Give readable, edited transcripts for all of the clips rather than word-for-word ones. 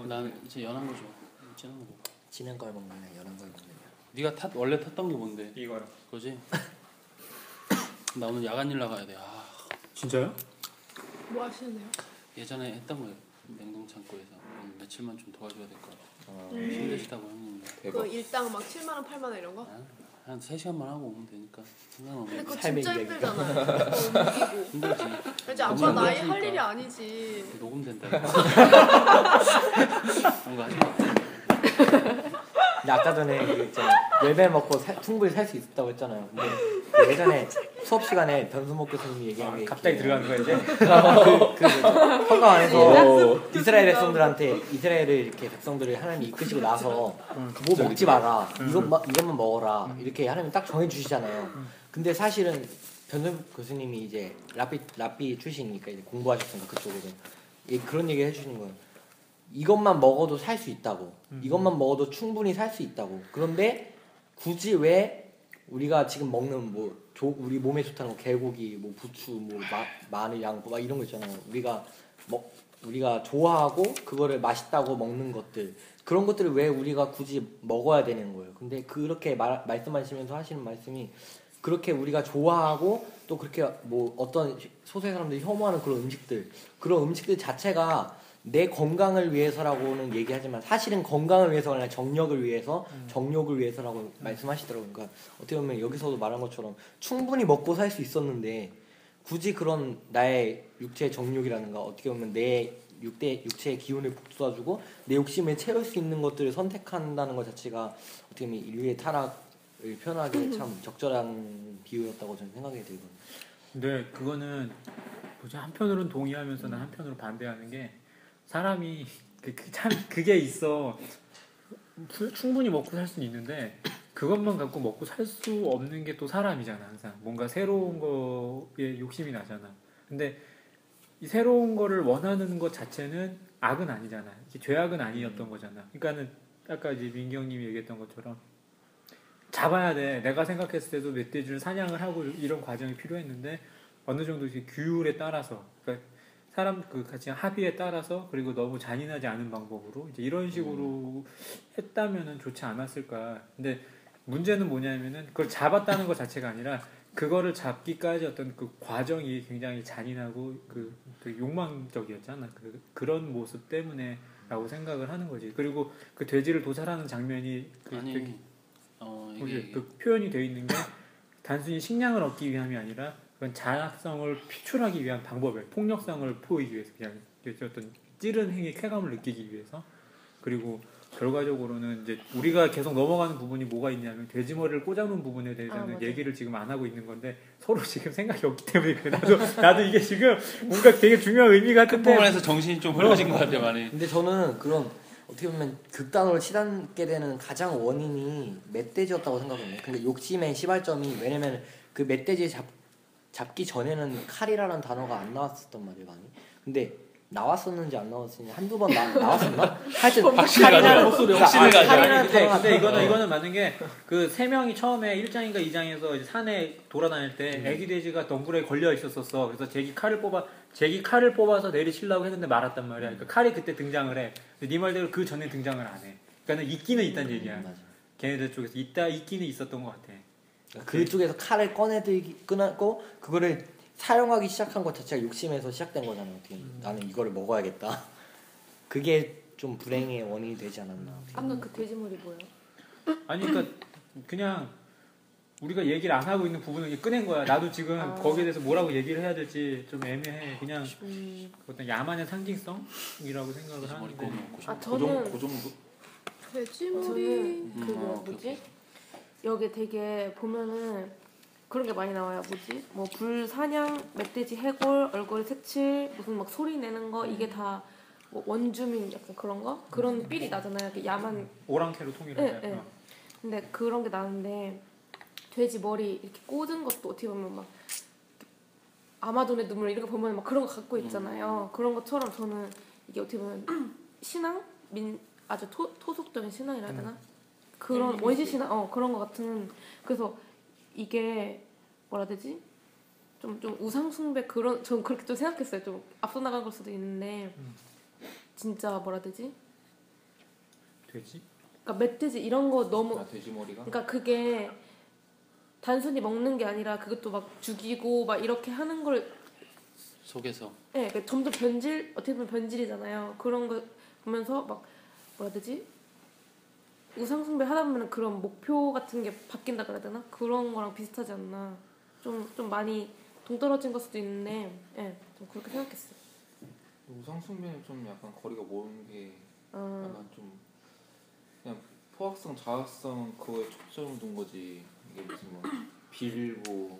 난 이제 연한 거 좋아. 진한 거. 진한 걸 먹느냐 연한 걸 먹느냐. 네가 원래 탔던 게 뭔데? 이거요. 그거지? 나 오늘 야간 일 나가야 돼. 아. 진짜요? 뭐 하시는데요? 예전에 했던 거예요. 냉동 창고에서 며칠만 좀 도와줘야 될 것 같아. 힘드시다고 형님. 그 일당 막 7만 원, 8만 원 이런 거? 한 3시간만 하고 오면 되니까 상관없네. 근데 그거 삶의 진짜 이야기가. 힘들잖아. 옮기고. 힘들지. 이제 아빠 나이 할 일이 아니지. 녹음된다. 뭔가 하지 마. 근데 아까 전에 그 있잖아 열매 먹고 충분히 살 수 있었다고 했잖아요. 근데 그 예전에 수업 시간에 변수목 교수님이 얘기한 게 갑자기 들어가는 거야 이제? 허가 안에서 이스라엘 백성들한테 이스라엘을 이렇게 백성들을 하나님이 이끄시고 나서 뭐 먹지 마라 이것만 먹어라 이렇게 하나님 딱 정해주시잖아요. 근데 사실은 변수목 교수님이 이제 랍비 출신이니까 이제 공부하셨으니까 그쪽에서 그런 얘기 해주시는 거예요. 이것만 먹어도 살 수 있다고. 이것만 먹어도 충분히 살 수 있다고. 그런데 굳이 왜 우리가 지금 먹는 우리 몸에 좋다는 거 개고기, 뭐 부추, 뭐 마늘, 양파 막 이런 거 있잖아요. 우리가 좋아하고 그거를 맛있다고 먹는 것들 그런 것들을 왜 우리가 굳이 먹어야 되는 거예요. 근데 그렇게 말씀하시면서 하시는 말씀이 그렇게 우리가 좋아하고 또 그렇게 뭐 어떤 소수의 사람들이 혐오하는 그런 음식들 자체가 내 건강을 위해서라고는 얘기하지만 사실은 건강을 위해서가 아니라 정력을 위해서라고 말씀하시더라고요. 그러니까 어떻게 보면 여기서도 말한 것처럼 충분히 먹고 살 수 있었는데 굳이 그런 나의 육체의 정력이라든가 어떻게 보면 내 육체의 기운을 북돋아주고 내 욕심을 채울 수 있는 것들을 선택한다는 것 자체가 어떻게 보면 인류의 타락을 표현하기에 참 적절한 비유였다고 저는 생각이 들거든요. 근데 그거는 한편으로는 동의하면서는 한편으로 반대하는 게 사람이 참 그게 있어. 충분히 먹고 살 수는 있는데 그것만 갖고 먹고 살 수 없는 게 또 사람이잖아. 항상 뭔가 새로운 거에 욕심이 나잖아. 근데 이 새로운 거를 원하는 것 자체는 악은 아니잖아. 죄악은 아니었던 거잖아. 그러니까는 아까 이제 민경님이 얘기했던 것처럼 잡아야 돼. 내가 생각했을 때도 멧돼지를 사냥을 하고 이런 과정이 필요했는데 어느 정도 이제 규율에 따라서 그러니까 사람 같이 합의에 따라서 그리고 너무 잔인하지 않은 방법으로 이제 이런 식으로 했다면은 좋지 않았을까. 근데 문제는 뭐냐면은 그걸 잡았다는 것 자체가 아니라 그거를 잡기까지 어떤 그 과정이 굉장히 잔인하고 그 욕망적이었잖아. 그런 모습 때문에라고 생각을 하는 거지. 그리고 그 돼지를 도살하는 장면이 그 표현이 되어 있는 게 단순히 식량을 얻기 위함이 아니라 그건 잔악성을 피출하기 위한 방법이에요. 폭력성을 보이기 위해서 그냥 어떤 찌른 행위 쾌감을 느끼기 위해서. 그리고 결과적으로는 이제 우리가 계속 넘어가는 부분이 뭐가 있냐면 돼지머리를 꽂아놓은 부분에 대해서는 얘기를 지금 안 하고 있는 건데 서로 지금 생각이 없기 때문에 그래. 나도 이게 지금 뭔가 되게 중요한 의미 같은데 그 부분에서 정신이 좀 흐려진 것 같아요 많이. 근데 저는 그런 어떻게 보면 극단으로 치닫게 되는 가장 원인이 멧돼지였다고 생각해요. 근데 욕심의 시발점이 왜냐면 그 멧돼지 잡기 전에는 칼이라는 단어가 안 나왔었단 말이에요 많이. 근데 나왔었는지 안 나왔었는지 한두 번 나왔었나? 하여튼 확실하잖아요. 근데 이거는 맞는 게 그 세 명이 처음에 1장인가 2장에서 이제 산에 돌아다닐 때 애기 돼지가 덩굴에 걸려 있었어. 그래서 제기 칼을 뽑아서 내리치려고 했는데 말았단 말이야. 그러니까 칼이 그때 등장을 해. 근데 네 말대로 그 전에 등장을 안 해. 그러니까는 있기는 있다는 얘기야. 맞아. 걔네들 쪽에서 있기는 있었던 것 같아. 그쪽에서 칼을 꺼내고 그거를 사용하기 시작한 것 자체가 욕심에서 시작된 거잖아요. 어떻게 나는 이거를 먹어야겠다. 그게 좀 불행의 원인이 되지 않았나. 아까 그 돼지머리 뭐예요? 아니 그러니까 그냥 우리가 얘기를 안 하고 있는 부분을 꺼낸 거야. 나도 지금 거기에 대해서 뭐라고 얘기를 해야 될지 좀 애매해. 그냥 어떤 야만의 상징성이라고 생각을 하는데. 저는 그 정도? 돼지머리 그거 뭐지? 여기 되게 보면은 그런 게 많이 나와요. 뭐 불사냥, 멧돼지 해골, 얼굴 색칠, 무슨 막 소리 내는 거 이게 다 뭐 원주민 약간 그런 거? 그런 삘이 나잖아요. 야만 오랑캐로 통일하잖아요. 네. 근데 그런 게 나는데 돼지 머리 이렇게 꽂은 것도 어떻게 보면 막 아마존의 눈물 이런 거 보면 막 그런 거 갖고 있잖아요. 그런 것처럼 저는 이게 어떻게 보면 신앙? 아주 토속적인 신앙이라 해야 되나? 그런 원시 신앙 그런 거 같은. 그래서 이게 뭐라 해야 되지? 좀 우상 숭배 그런 전 그렇게 좀 생각했어요. 좀 앞서 나간 걸 수도 있는데 진짜 뭐라 해야 되지? 돼지? 그러니까 멧돼지 이런 거 너무 돼지 머리가? 그러니까 그게 단순히 먹는 게 아니라 그것도 막 죽이고 막 이렇게 하는 걸 속에서 네, 그러니까 점점 어떻게 보면 변질이잖아요. 그런 거 보면서 막 뭐라 해야 되지? 우상숭배 하다 보면 그런 목표 같은 게 바뀐다 그래야 되나? 그런 거랑 비슷하지 않나. 좀 많이 동떨어진 걸 수도 있는데, 예, 좀 그렇게 생각했어요. 우상숭배는 좀 약간 거리가 먼 게 아, 약간 좀 그냥 포악성, 자학성 그거에 초점을 둔 거지. 이게 무슨 뭐 빌보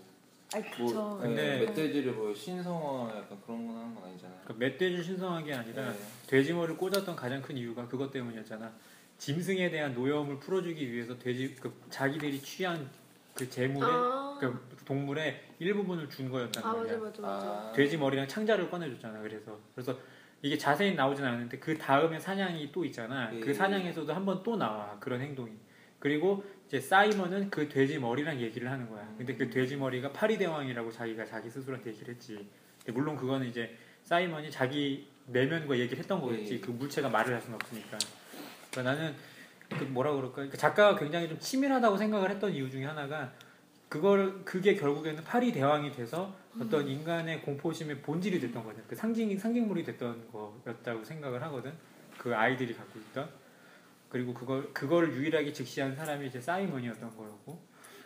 아이 그쵸. 근데- 멧돼지를 뭐 신성화 약간 그런 거 하는 건 아니잖아요. 그러니까 멧돼지 신성한 게 아니라 네. 돼지 머리를 꽂았던 가장 큰 이유가 그것 때문이었잖아. 짐승에 대한 노여움을 풀어주기 위해서 자기들이 취한 그 재물의 그 동물의 일부분을 준 거였단 말이야. 아, 돼지 머리랑 창자를 꺼내줬잖아. 그래서 이게 자세히 나오진 않는데 그 다음에 사냥이 또 있잖아. 예. 그 사냥에서도 한 번 또 나와 그런 행동이. 그리고 이제 사이먼은 그 돼지 머리랑 얘기를 하는 거야. 근데 그 돼지 머리가 파리대왕이라고 자기가 자기 스스로한테 얘기를 했지. 근데 물론 그거는 이제 사이먼이 자기 내면과 얘기를 했던 거겠지. 예. 그 물체가 말을 할 수는 없으니까. 그러니까 나는 그 뭐라 그럴까? 그 작가가 굉장히 좀 치밀하다고 생각을 했던 이유 중에 하나가 그게 결국에는 파리 대왕이 돼서 어떤 인간의 공포심의 본질이 됐던 거죠. 그 상징물이 됐던 거였다고 생각을 하거든. 그 아이들이 갖고 있던. 그리고 그걸 유일하게 직시한 사람이 이제 사이먼이었던 거였고.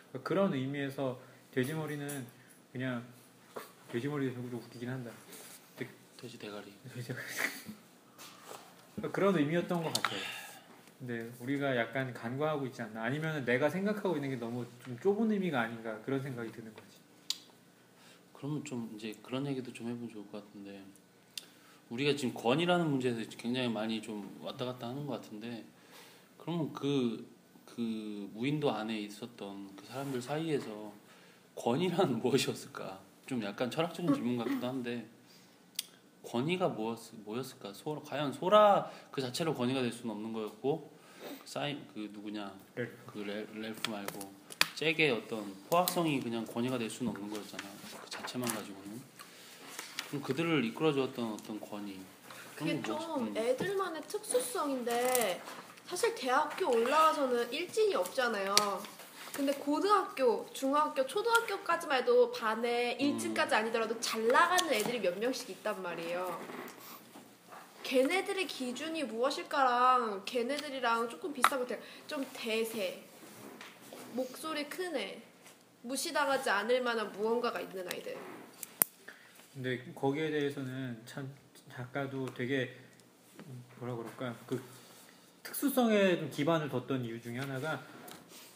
그러니까 그런 의미에서 돼지머리는 그냥 돼지머리도 좀 웃기긴 한다. 돼지 대가리. 그러니까 그런 의미였던 것 같아요. 근데 우리가 약간 간과하고 있지 않나? 아니면 내가 생각하고 있는 게 너무 좀 좁은 의미가 아닌가 그런 생각이 드는 거지. 그러면 좀 이제 그런 얘기도 좀 해보면 좋을 것 같은데 우리가 지금 권위라는 문제에서 굉장히 많이 좀 왔다 갔다 하는 것 같은데 그러면 그 무인도 안에 있었던 그 사람들 사이에서 권위란 무엇이었을까? 좀 약간 철학적인 질문 같기도 한데 권위가 뭐였을까? 과연 소라 그 자체로 권위가 될 수는 없는 거였고 그 누구냐 렐프 말고 잭의 어떤 포악성이 그냥 권위가 될 수는 없는 거였잖아. 그 자체만 가지고는. 그럼 그들을 이끌어주었던 어떤 권위. 그게 그런 거 좀 애들만의 특수성인데 사실 대학교 올라가서는 일진이 없잖아요. 근데 고등학교, 중학교, 초등학교까지만 해도 반에 일진까지 아니더라도 잘 나가는 애들이 몇 명씩 있단 말이에요. 걔네들의 기준이 무엇일까랑 걔네들이랑 조금 비슷한 것 같아요. 좀 대세, 목소리 큰 애, 무시당하지 않을 만한 무언가가 있는 아이들. 근데 거기에 대해서는 참 작가도 되게 뭐라 그럴까 그 특수성에 좀 기반을 뒀던 이유 중에 하나가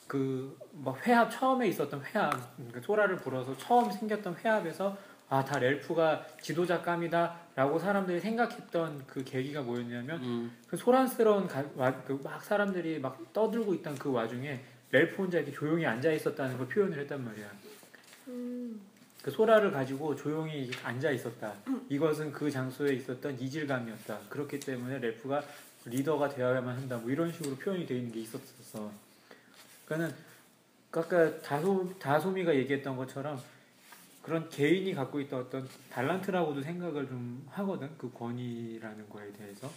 그 막 회합 처음에 있었던 회합 그러니까 소라를 불어서 처음 생겼던 회합에서 다 렐프가 지도자감이다라고 사람들이 생각했던 그 계기가 뭐였냐면 그 소란스러운 막 사람들이 막 떠들고 있던 그 와중에 렐프 혼자 이렇게 조용히 앉아 있었다는 걸 표현을 했단 말이야. 그 소라를 가지고 조용히 앉아 있었다. 이것은 그 장소에 있었던 이질감이었다. 그렇기 때문에 렐프가 리더가 되어야만 한다. 뭐 이런 식으로 표현이 되어 있는 게 있었어. 그러니까는 아까 다소미가 얘기했던 것처럼 그런 개인이 갖고 있던 어떤 달란트라고도 생각을 좀 하거든. 그 권위라는 거에 대해서.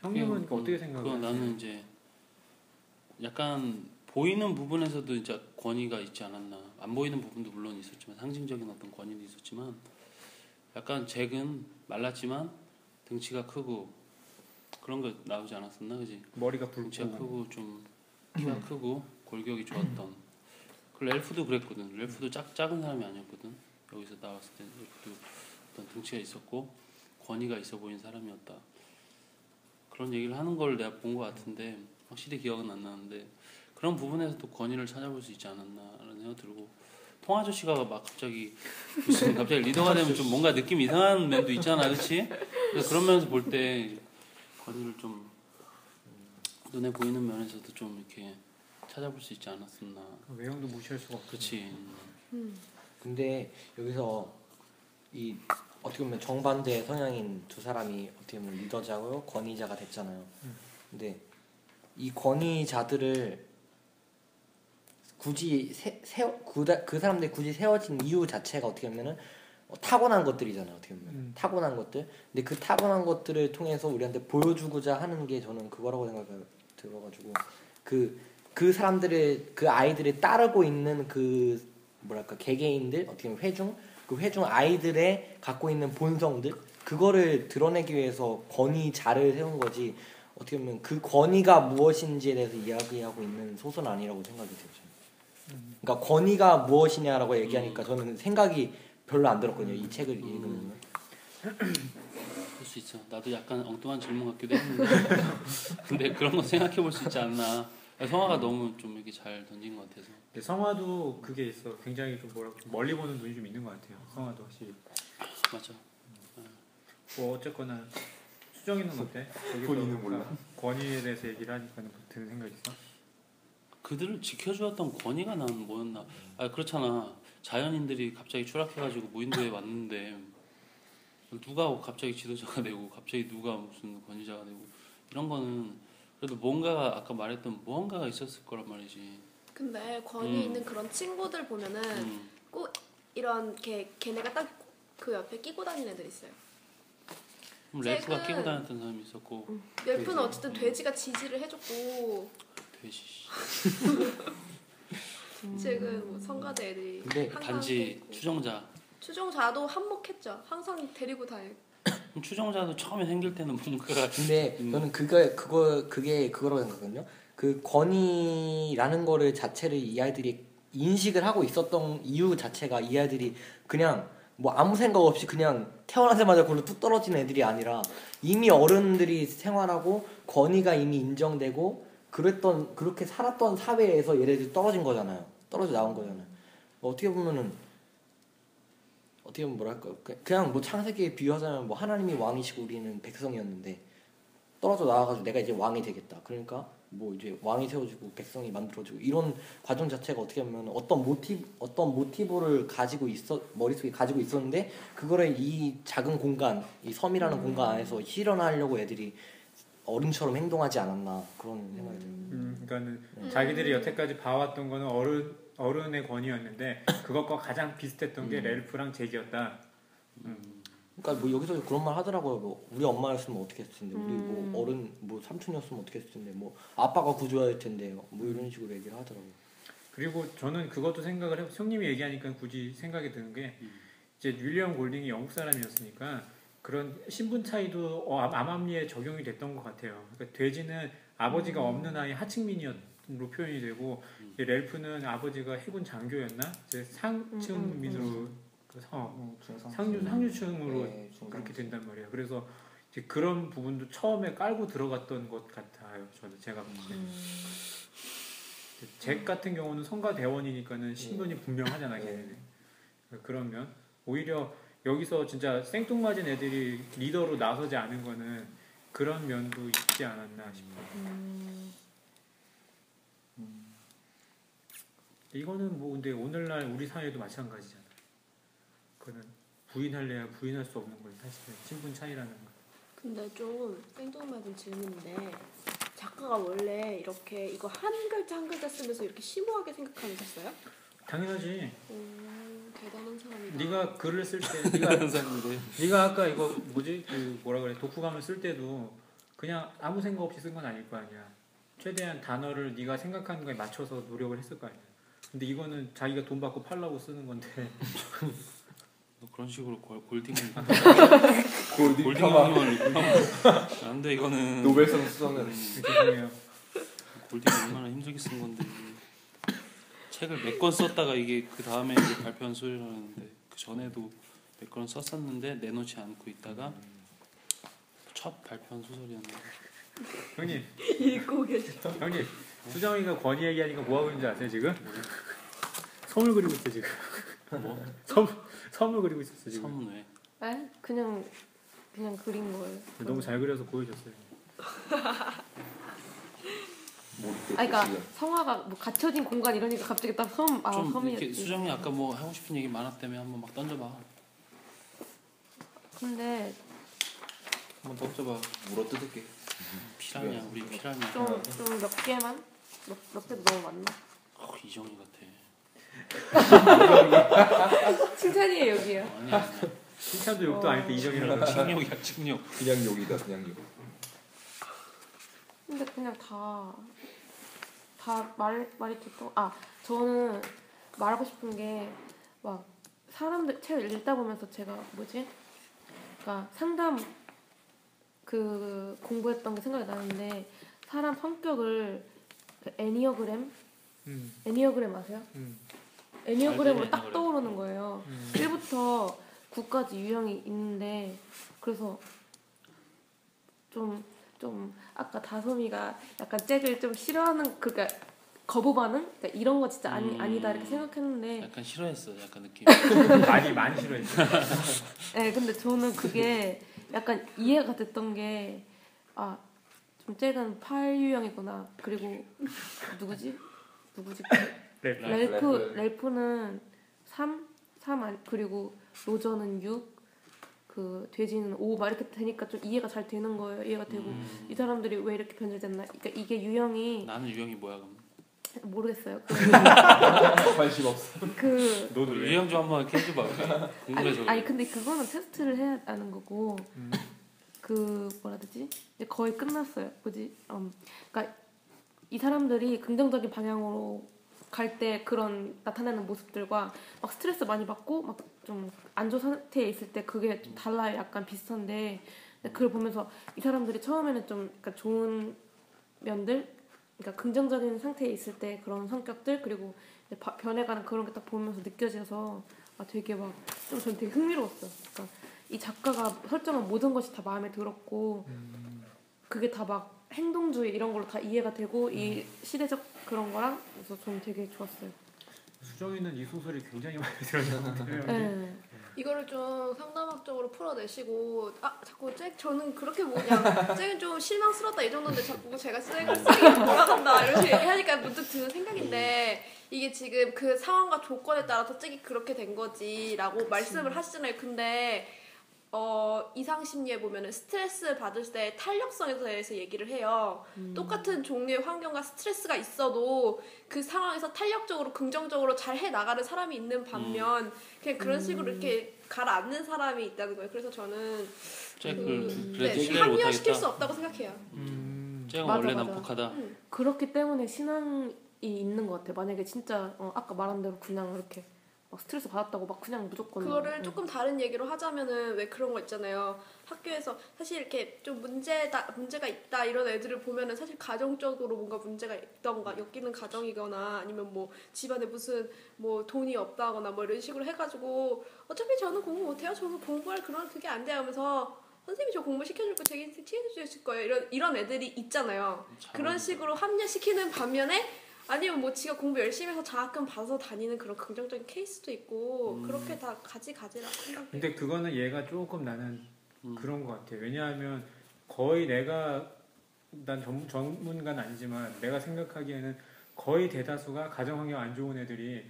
형님은 어떻게 생각하세요? 나는 이제 약간 보이는 부분에서도 이제 권위가 있지 않았나. 안 보이는 부분도 물론 있었지만 상징적인 어떤 권위도 있었지만 약간 잭은 말랐지만 등치가 크고 그런 거 나오지 않았었나, 그지? 머리가 등치가 붉고 크고 좀 키가 크고 골격이 좋았던. 그 렐프도 그랬거든. 렐프도 작은 사람이 아니었거든. 여기서 나왔을 때 렐프도 어떤 등치가 있었고 권위가 있어 보이는 사람이었다. 그런 얘기를 하는 걸 내가 본 것 같은데 확실히 기억은 안 나는데 그런 부분에서 또 권위를 찾아볼 수 있지 않았나라는 생각 들고 통 아저씨가 막 갑자기 리더가 되면 좀 뭔가 느낌이 이상한 면도 있잖아, 그렇지? 그런 면에서 볼 때 권위를 좀 눈에 보이는 면에서도 좀 이렇게 찾아볼 수 있지 않았었나. 외형도 무시할 수가 없어. 그렇지. 근데 여기서 이 어떻게 보면 정반대 성향인 두 사람이 어떻게 보면 리더자고 권위자가 됐잖아요. 근데 이 권위자들을 굳이 그 사람들이 굳이 세워진 이유 자체가 어떻게 보면은 타고난 것들이잖아요. 어떻게 보면 타고난 것들. 근데 그 타고난 것들을 통해서 우리한테 보여주고자 하는 게 저는 그거라고 생각이 들어가지고 그 사람들의 그 아이들을 따르고 있는 그 뭐랄까 개개인들 어떻게 보면 그 회중 아이들의 갖고 있는 본성들 그거를 드러내기 위해서 권위자를 세운 거지 어떻게 보면 그 권위가 무엇인지에 대해서 이야기하고 있는 소설은 아니라고 생각이 들어요. 그러니까 권위가 무엇이냐라고 얘기하니까 저는 생각이 별로 안 들었거든요. 이 책을 읽으면. 그럴 수 있어. 나도 약간 엉뚱한 질문 같기도 했는데 근데 그런 거 생각해 볼 수 있지 않나. 성화가 너무 좀 이렇게 잘 던진 것 같아서. 근데 성화도 그게 있어. 굉장히 좀 멀리 보는 눈이 좀 있는 것 같아요. 성화도 확실히. 맞아. 뭐 어쨌거나 수정이는 어때? 본인은 몰라. 권위에 대해서 얘기를 하니까 드는 생각 있어? 그들을 지켜주었던 권위가 난 뭐였나? 그렇잖아. 자연인들이 갑자기 추락해가지고 무인도에 왔는데 누가 갑자기 지도자가 되고 갑자기 누가 무슨 권위자가 되고 이런 거는 그래도 뭔가가 아까 말했던 무언가가 있었을 거란 말이지. 근데 권위 있는 그런 친구들 보면은 꼭 이런 걔네가 딱 그 옆에 끼고 다니는 애들 있어요. 래프가 끼고 다녔던 사람이 있었고 래프는 어쨌든 돼지가 지지를 해줬고 돼지. 지금 뭐 성가대 애들이 근데 항상 단지 있고. 추종자도 한몫했죠. 항상 데리고 다니고. 추종자도 처음에 생길 때는 뭔가가 근데 저는 그게 그거라고 생각하거든요. 그 권위라는 거를 자체를 이 아이들이 인식을 하고 있었던 이유 자체가 이 아이들이 그냥 뭐 아무 생각 없이 그냥 태어나자마자 그걸로 뚝 떨어진 애들이 아니라 이미 어른들이 생활하고 권위가 이미 인정되고 그렇게 살았던 사회에서 얘네들이 떨어진 거잖아요. 떨어져 나온 거잖아요. 어떻게 보면 뭐랄까 그냥 뭐 창세기에 비유하자면 뭐 하나님이 왕이시고 우리는 백성이었는데 떨어져 나와가지고 내가 이제 왕이 되겠다. 그러니까 뭐 이제 왕이 세워지고 백성이 만들어지고 이런 과정 자체가 어떻게 보면 어떤 모티브를 가지고 머릿속에 가지고 있었는데 그거를 이 작은 공간, 이 섬이라는 공간 안에서 실현하려고 애들이 어른처럼 행동하지 않았나 그런 생각이 들어요. 그러니까는 자기들이 여태까지 봐왔던 거는 어른의 권위였는데 그것과 가장 비슷했던 게 렐프랑 잭이었다. 그러니까 뭐 여기서 그런 말 하더라고요. 뭐 우리 엄마였으면 어떻게 했을 텐데, 우리 뭐 어른 뭐 삼촌이었으면 어떻게 했을 텐데, 뭐 아빠가 구조할 텐데, 뭐 이런 식으로 얘기를 하더라고요. 그리고 저는 그것도 생각을 해. 형님이 얘기하니까 굳이 생각이 드는 게 이제 윌리엄 골딩이 영국 사람이었으니까 그런 신분 차이도 암암리에 적용이 됐던 것 같아요. 그러니까 돼지는 아버지가 없는 아이 하층민으로 표현이 되고 렐프는 아버지가 해군 장교였나? 이제 상층민으로 상류층으로 네, 그렇게 된단 말이에요. 그래서 이제 그런 부분도 처음에 깔고 들어갔던 것 같아요. 제가 볼 때. 잭 같은 경우는 성가 대원이니까는 신분이 분명하잖아요. 걔네는. 그러면 오히려 여기서 진짜 생뚱맞은 애들이 리더로 나서지 않은 거는 그런 면도 있지 않았나 싶어요. 이거는 뭐 근데 오늘날 우리 사회도 마찬가지잖아. 그거는 부인할래야 부인할 수 없는 건 사실은 신분 차이라는 거. 근데 좀 생뚱맞은 질문인데 작가가 원래 이렇게 이거 한 글자 한 글자 쓰면서 이렇게 심오하게 생각하셨어요? 당연하지. 대단한 사람이다. 네가 글을 쓸 때 대단한 사람인데. 네가 아까 이거 뭐지 그 뭐라 그래 독후감을 쓸 때도 그냥 아무 생각 없이 쓴 건 아닐 거 아니야. 최대한 단어를 네가 생각하는 거에 맞춰서 노력을 했을 거 아니야. 근데 이거는 자기가 돈 받고 팔라고 쓰는 건데. 그런 식으로 골딩 골딩 안돼 이거는 노벨상 수상은 죄송해요. 골딩 얼마나 힘들게 쓴 건데 책을 몇 권 썼다가 이게 그 다음에 발표한 소리라는데 그 전에도 몇 권 썼었는데 내놓지 않고 있다가 첫 발표한 소설이었는데. 형님 읽고 계셔. 형님 수정이가 권위 얘기하니까 뭐 하고 있는지 아세요 지금? 섬을 그리고 있어 지금. 뭐? 섬을 그리고 있었어 지금. 섬은 왜? 그냥 그린 거예요. 너무 잘 그려서 보여줬어요. 그러니까 성화가 뭐 갇혀진 공간 이러니까 갑자기 딱 좀 섬이었지. 이렇게 수정이 아까 뭐 하고 싶은 얘기 많았다며 한번 막 던져봐. 근데 한번 던져봐. 물어뜯을게. 피라냐 우리 피라냐. 좀 몇 개만 몇 개도 너무 많나? 이정희 같아. 칭찬이에요 여기요. 아니야. 칭찬도 욕도 아닐 때 이정이라고. 칭욕이야 칭욕. 그냥 욕이다 그냥 욕. 근데 그냥 다 말이 듣고 저는 말하고 싶은 게 막 사람들 책 읽다 보면서 제가 그러니까 상담 그 공부했던 게 생각이 나는데 사람 성격을 그 애니어그램 아세요? 애니어그램으로 알지, 딱 애니어그램. 떠오르는 거예요. 1부터 9까지 유형이 있는데 그래서 좀 아까 다솜이가 약간 잭을 좀 싫어하는 그러니까 거부 반응? 그러니까 이런 거 진짜 아니다 이렇게 생각했는데 약간 싫어했어. 약간 느낌. 많이 싫어했죠. 네, 근데 저는 그게 약간 이해가 됐던 게 좀 잭은 8유형이구나. 그리고 누구지? 렐프는 3 그리고 로저는 6 그 돼지는 5 막 이렇게 되니까 좀 이해가 잘 되는 거예요. 이해가 되고 이 사람들이 왜 이렇게 변질됐나? 그러니까 이게 유형이 나는 유형이 뭐야 그럼? 모르겠어요. 관심 없어. 너도 유형 좀 한번 이렇게 해줘봐. 궁금해서. 아니 근데 그거는 테스트를 해야 하는 거고 그 뭐라 해야 되지? 이제 거의 끝났어요. 그러니까 이 사람들이 긍정적인 방향으로 갈 때 그런 나타나는 모습들과 막 스트레스 많이 받고 막 좀 안 좋은 상태에 있을 때 그게 좀 달라요. 약간 비슷한데 그걸 보면서 이 사람들이 처음에는 좀 그러니까 좋은 면들, 그러니까 긍정적인 상태에 있을 때 그런 성격들 그리고 이제 변해가는 그런 게 딱 보면서 느껴져서 되게 막 좀 저는 되게 흥미로웠어요. 그러니까 이 작가가 설정한 모든 것이 다 마음에 들었고 그게 다 막 행동주의 이런 걸로 다 이해가 되고 이 시대적 그런 거랑 그래서 저는 되게 좋았어요. 수정이는 이 소설이 굉장히 많이 들었는데 네. 이거를 좀 상담학적으로 풀어내시고 자꾸 저는 그렇게 잭은 좀 실망스럽다 이 정도인데 자꾸 제가 잭을 쓰레기 몰아간다 이런 식으로 얘기하니까 문득 드는 생각인데 이게 지금 그 상황과 조건에 따라서 잭이 그렇게 된 거지라고 말씀을 하시잖아요. 근데 이상심리에 보면은 스트레스 받을 때 탄력성에 대해서 얘기를 해요. 똑같은 종류의 환경과 스트레스가 있어도 그 상황에서 탄력적으로 긍정적으로 잘 해나가는 사람이 있는 반면 그냥 그런 식으로 이렇게 가라앉는 사람이 있다는 거예요. 그래서 저는 합리화시킬 수 없다고 생각해요. 잭은 맞아, 원래 맞아. 난폭하다. 그렇기 때문에 신앙이 있는 것 같아요. 만약에 진짜 아까 말한 대로 그냥 이렇게 막 스트레스 받았다고 막 그냥 무조건 그거를 조금 다른 얘기로 하자면은 왜 그런 거 있잖아요. 학교에서 사실 이렇게 좀 문제가 있다 이런 애들을 보면은 사실 가정적으로 뭔가 문제가 있던가 엮이는 가정이거나 아니면 뭐 집안에 무슨 뭐 돈이 없다거나 뭐 이런 식으로 해가지고 어차피 저는 공부 못해요. 저는 공부할 그런 그게 안 돼요 하면서 선생님이 저 공부 시켜줄 거 되게 시켜주실 거예요. 이런 애들이 있잖아요. 그런 식으로 합리화시키는 반면에 아니면 뭐 지가 공부 열심히 해서 장학금 받아서 다니는 그런 긍정적인 케이스도 있고 그렇게 다 가지라고 생각해요. 근데 그거는 얘가 조금 나는 그런 것 같아. 왜냐하면 거의 난 전문가는 아니지만 내가 생각하기에는 거의 대다수가 가정환경 안 좋은 애들이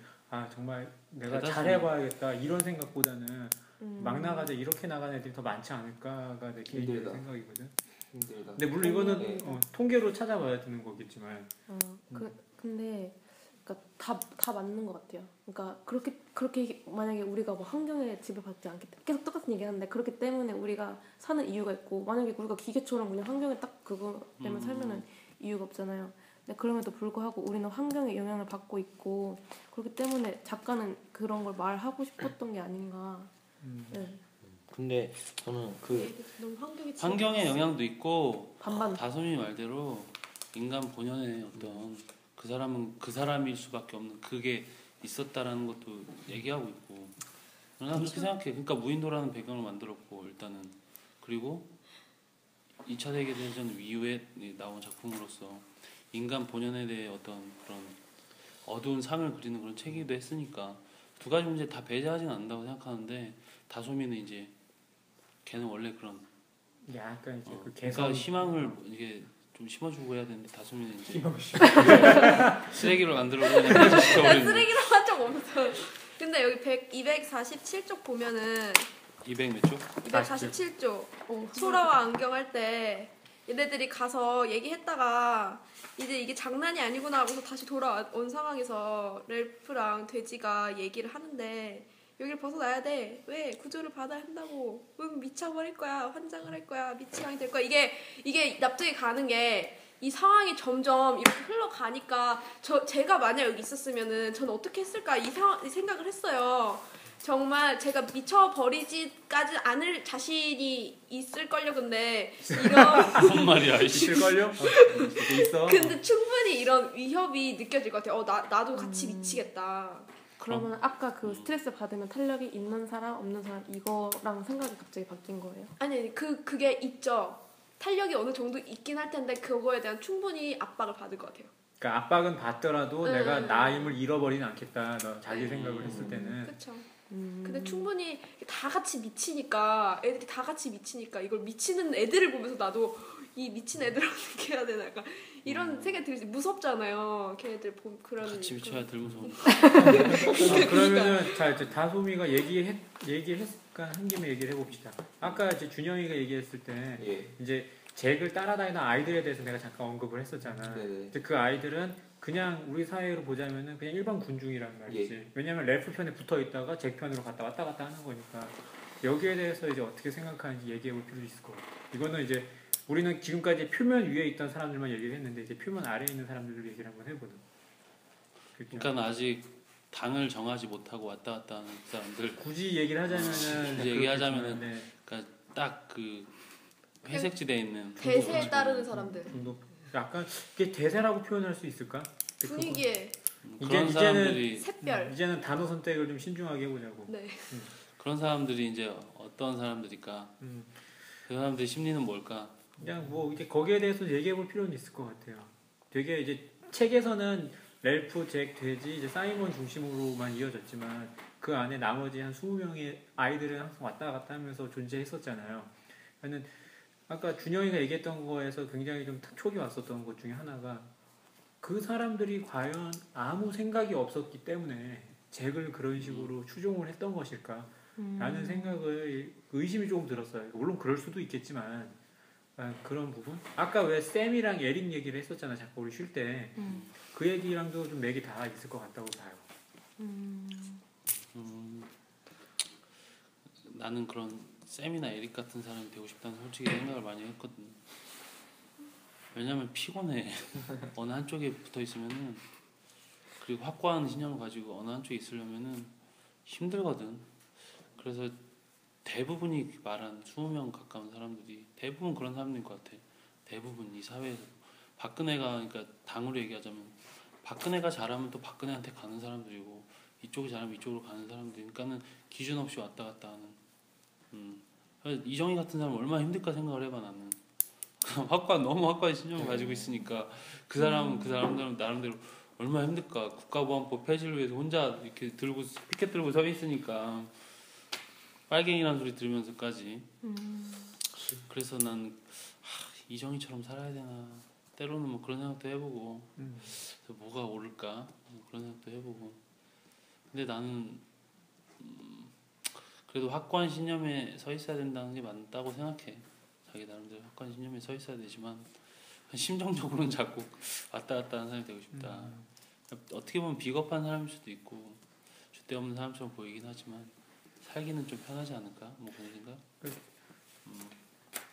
정말 내가 잘해봐야겠다 이런 생각보다는 막 나가자 이렇게 나가는 애들이 더 많지 않을까가 내 개인적인 생각이거든. 힘들다. 근데 물론 이거는 통계로 찾아봐야 되는 거겠지만 근데 그러니까 다 맞는 것 같아요. 그러니까 그렇게 만약에 우리가 뭐 환경에 지배받지 않기 때문에 계속 똑같은 얘기하는데 그렇기 때문에 우리가 사는 이유가 있고 만약에 우리가 기계처럼 그냥 환경에 딱 그거 때문에 살면은 이유가 없잖아요. 근데 그럼에도 불구하고 우리는 환경에 영향을 받고 있고 그렇기 때문에 작가는 그런 걸 말하고 싶었던 게 아닌가. 네. 근데 저는 너무 환경의 영향도 있고 반반. 다솜이 말대로 인간 본연의 어떤 그 사람은 그 사람일 수밖에 없는 그게 있었다라는 것도 얘기하고 있고 나는 그렇게 생각해. 그러니까 무인도라는 배경을 만들었고 일단은 그리고 2차 세계대전 이후에 나온 작품으로서 인간 본연에 대해 어떤 그런 어두운 상을 그리는 그런 책이기도 했으니까 두 가지 문제 다 배제하지는 않는다고 생각하는데 다솜이는 이제 걔는 원래 그런 약간 이제 그 그러니까 개성 희망을 이게 좀 심어주고 해야 되는데 다솜이는 이제 쓰레기로 만들어 그냥 해주시켜버리는 쓰레기로 한 적 없어. 근데 여기 247쪽 보면은 200 몇 쪽? 247쪽 소라와 안경 할 때 얘네들이 가서 얘기했다가 이제 이게 장난이 아니구나 하고서 다시 돌아온 상황에서 렐프랑 돼지가 얘기를 하는데 여기를 벗어나야 돼. 왜? 구조를 받아야 한다고. 미쳐버릴 거야. 환장을 할 거야. 미치광이 될 거야. 이게 납득이 가는 게 이 상황이 점점 이렇게 흘러가니까 제가 만약 여기 있었으면은 저는 어떻게 했을까 이 생각을 했어요. 정말 제가 미쳐버리지까지 않을 자신이 있을걸요. 근데 이런 뭔 말이야 이씨. 있을걸요? 있어. 근데 충분히 이런 위협이 느껴질 것 같아요. 나도 같이 미치겠다. 그러면 아까 그 스트레스 받으면 탄력이 있는 사람 없는 사람 이거랑 생각이 갑자기 바뀐 거예요? 아니 그게 있죠. 탄력이 어느 정도 있긴 할 텐데 그거에 대한 충분히 압박을 받을 것 같아요. 그러니까 압박은 받더라도 내가 나 힘을 잃어버리진 않겠다. 너 자기 생각을 했을 때는. 그렇죠. 근데 충분히 다 같이 미치니까 애들이 다 같이 미치니까 이걸 미치는 애들을 보면서 나도 이 미친 애들 어떻게 해야 되나 약간 이런 생각이 들지. 무섭잖아요. 걔네들 그런 같이 미쳐야 들 무서워. 그러면은 자 이제 다솜이가 얘기했으니까 한 김에 얘기를 해봅시다. 아까 이제 준영이가 얘기했을 때 예. 이제 잭을 따라다니는 아이들에 대해서 내가 잠깐 언급을 했었잖아. 네네. 근데 그 아이들은 그냥 우리 사회로 보자면은 그냥 일반 군중이란 말이지. 왜냐면 래프 편에 붙어 있다가 잭 편으로 왔다 갔다 하는 거니까 여기에 대해서 이제 어떻게 생각하는지 얘기해 볼 필요 있을 것 같아. 이거는 이제 우리는 지금까지 표면 위에 있던 사람들만 얘기를 했는데 이제 표면 아래에 있는 사람들도 얘기를 한번 해보는. 그러니까 아직 당을 정하지 못하고 왔다 갔다 하는 그 사람들. 굳이 얘기를 하자면은 굳이 얘기하자면은 네. 그러니까 딱 그 회색지대에 있는 대세에 따르는 사람들 정도 약간 이게 대세라고 표현할 수 있을까? 분위기에 그런 사람들이 샛별 이제는 단어 선택을 좀 신중하게 해보자고. 네. 그런 사람들이 이제 어떤 사람들일까? 그 사람들의 심리는 뭘까? 그냥 뭐 이게 거기에 대해서 얘기해 볼 필요는 있을 것 같아요. 되게 이제 책에서는 렐프, 잭, 돼지, 이제 사이먼 중심으로만 이어졌지만 그 안에 나머지 한 20명의 아이들은 항상 왔다 갔다 하면서 존재했었잖아요. 저는 아까 준영이가 얘기했던 거에서 굉장히 좀 촉이 왔었던 것 중에 하나가 그 사람들이 과연 아무 생각이 없었기 때문에 잭을 그런 식으로 추종을 했던 것일까? 라는 생각을 의심이 조금 들었어요. 물론 그럴 수도 있겠지만 그런 부분 아까 왜 샘이랑 에릭 얘기를 했었잖아. 자꾸 우리 쉴 때 그 얘기랑도 좀 맥이 다 있을 것 같다고 봐요. 나는 그런 샘이나 에릭 같은 사람이 되고 싶다는 솔직히 생각을 많이 했거든. 왜냐면 피곤해. 어느 한쪽에 붙어 있으면은 그리고 확고한 신념을 가지고 어느 한쪽에 있으려면은 힘들거든. 그래서 대부분이 말한 20명 가까운 사람들이 대부분 그런 사람들인 것 같아. 대부분 이 사회에서 박근혜가 그러니까 당으로 얘기하자면 박근혜가 잘하면 또 박근혜한테 가는 사람들이고 이쪽이 잘하면 이쪽으로 가는 사람들이니까는 기준 없이 왔다 갔다 하는. 이정희 같은 사람 얼마나 힘들까 생각을 해봐 나는. 너무 확고한 신념을 가지고 있으니까 그 사람은 그 사람들은 나름대로 얼마나 힘들까. 국가보안법 폐지를 위해서 혼자 이렇게 들고 피켓 들고 서 있으니까 빨갱이라는 소리 들으면서까지. 그래서 난 이정희처럼 살아야 되나. 때로는 뭐 그런 생각도 해보고 뭐가 옳을까 그런 생각도 해보고. 근데 나는 그래도 확고한 신념에 서 있어야 된다는 게 맞다고 생각해. 자기 나름대로 확고한 신념에 서 있어야 되지만 심정적으로는 자꾸 왔다 갔다 하는 사람이 되고 싶다. 어떻게 보면 비겁한 사람일 수도 있고 줏대 없는 사람처럼 보이긴 하지만 살기는 좀 편하지 않을까? 뭐 그런 생각?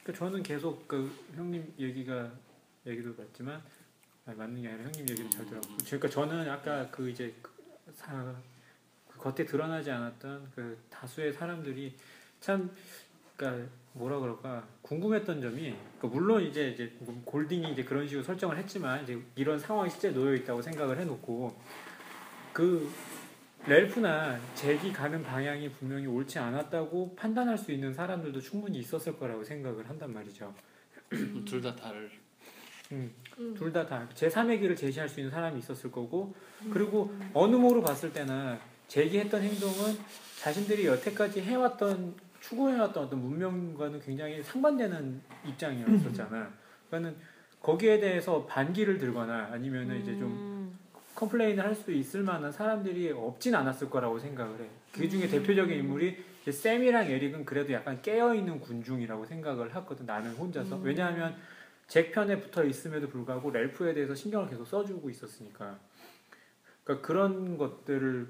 그러니까 저는 계속 그 형님 얘기도 맞지만 맞는 게 아니라 형님 얘기도 잘 들었고. 그러니까 저는 아까 그 이제 그 겉에 드러나지 않았던 그 다수의 사람들이 참 그러니까 뭐라 그럴까 궁금했던 점이 그러니까 물론 이제 골딩이 이제 그런 식으로 설정을 했지만 이제 이런 상황이 실제 놓여 있다고 생각을 해놓고 그 렐프나 잭이 가는 방향이 분명히 옳지 않았다고 판단할 수 있는 사람들도 충분히 있었을 거라고 생각을 한단 말이죠. 둘 다 다를. 둘 다 제3의 길을 제시할 수 있는 사람이 있었을 거고 그리고 어느 모로 봤을 때나 잭이 했던 행동은 자신들이 여태까지 추구해왔던 어떤 문명과는 굉장히 상반되는 입장이었었잖아. 그러니까는 거기에 대해서 반기를 들거나 아니면은 이제 좀 컴플레인을 할 수 있을 만한 사람들이 없진 않았을 거라고 생각을 해. 그 중에 대표적인 인물이 이제 샘이랑 에릭은 그래도 약간 깨어있는 군중이라고 생각을 하거든. 나는 혼자서. 왜냐하면 잭 편에 붙어 있음에도 불구하고 렐프에 대해서 신경을 계속 써주고 있었으니까. 그러니까 그런 것들을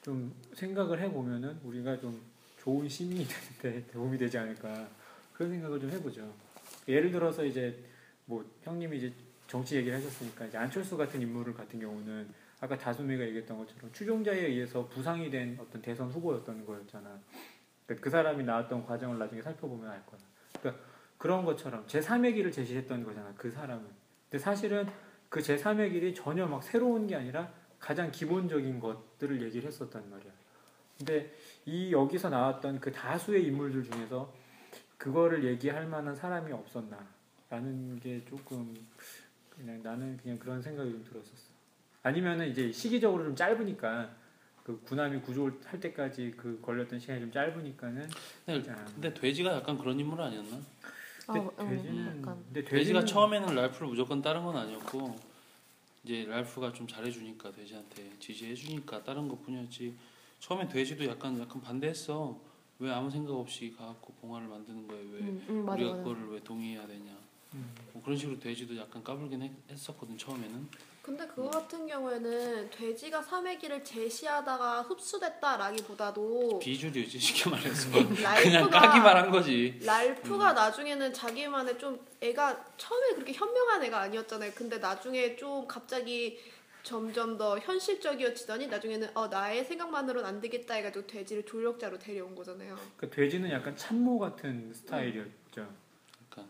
좀 생각을 해보면은 우리가 좀 좋은 시민이 되는데 도움이 되지 않을까 그런 생각을 좀 해보죠. 예를 들어서 이제 뭐 형님이 이제 정치 얘기를 하셨으니까 이제 안철수 같은 인물 같은 경우는 아까 다솜이가 얘기했던 것처럼 추종자에 의해서 부상이 된 어떤 대선 후보였던 거였잖아. 그러니까 그 사람이 나왔던 과정을 나중에 살펴보면 알 거야. 그러니까 그런 것처럼 제3의 길을 제시했던 거잖아. 그 사람은. 근데 사실은 그 제3의 길이 전혀 막 새로운 게 아니라 가장 기본적인 것들을 얘기를 했었단 말이야. 근데 이 여기서 나왔던 그 다수의 인물들 중에서 그거를 얘기할 만한 사람이 없었나라는 게 조금 그냥 나는 그냥 그런 생각이 좀 들었었어. 아니면은 이제 시기적으로 좀 짧으니까 그 구남이 구조할 때까지 그 걸렸던 시간이 좀 짧으니까는. 근데 돼지가 약간 그런 인물 아니었나? 근데 돼지는 약간. 근데 돼지가 처음에는 랄프를 무조건 따른 건 아니었고 이제 랄프가 좀 잘해주니까 돼지한테 지지해주니까 따른 것뿐이었지. 처음에 돼지도 약간 반대했어. 왜 아무 생각 없이 가갖고 봉화를 만드는 거에 왜 맞아, 우리가 맞아. 그거를 왜 동의해야 되냐. 뭐 그런 식으로 돼지도 약간 까불긴 했었거든 처음에는. 근데 그거 같은 경우에는 돼지가 3의 길을 제시하다가 흡수됐다라기보다도 비주류지 쉽게 말해서. 랄프가 그냥 까기만 한 거지. 랄프가 나중에는 자기만의 좀 애가 처음에 그렇게 현명한 애가 아니었잖아요. 근데 나중에 좀 갑자기 점점 더 현실적이어지더니 나중에는 나의 생각만으로는 안 되겠다 해가지고 돼지를 조력자로 데려온 거잖아요. 그 돼지는 약간 참모 같은 스타일이었죠. 약간.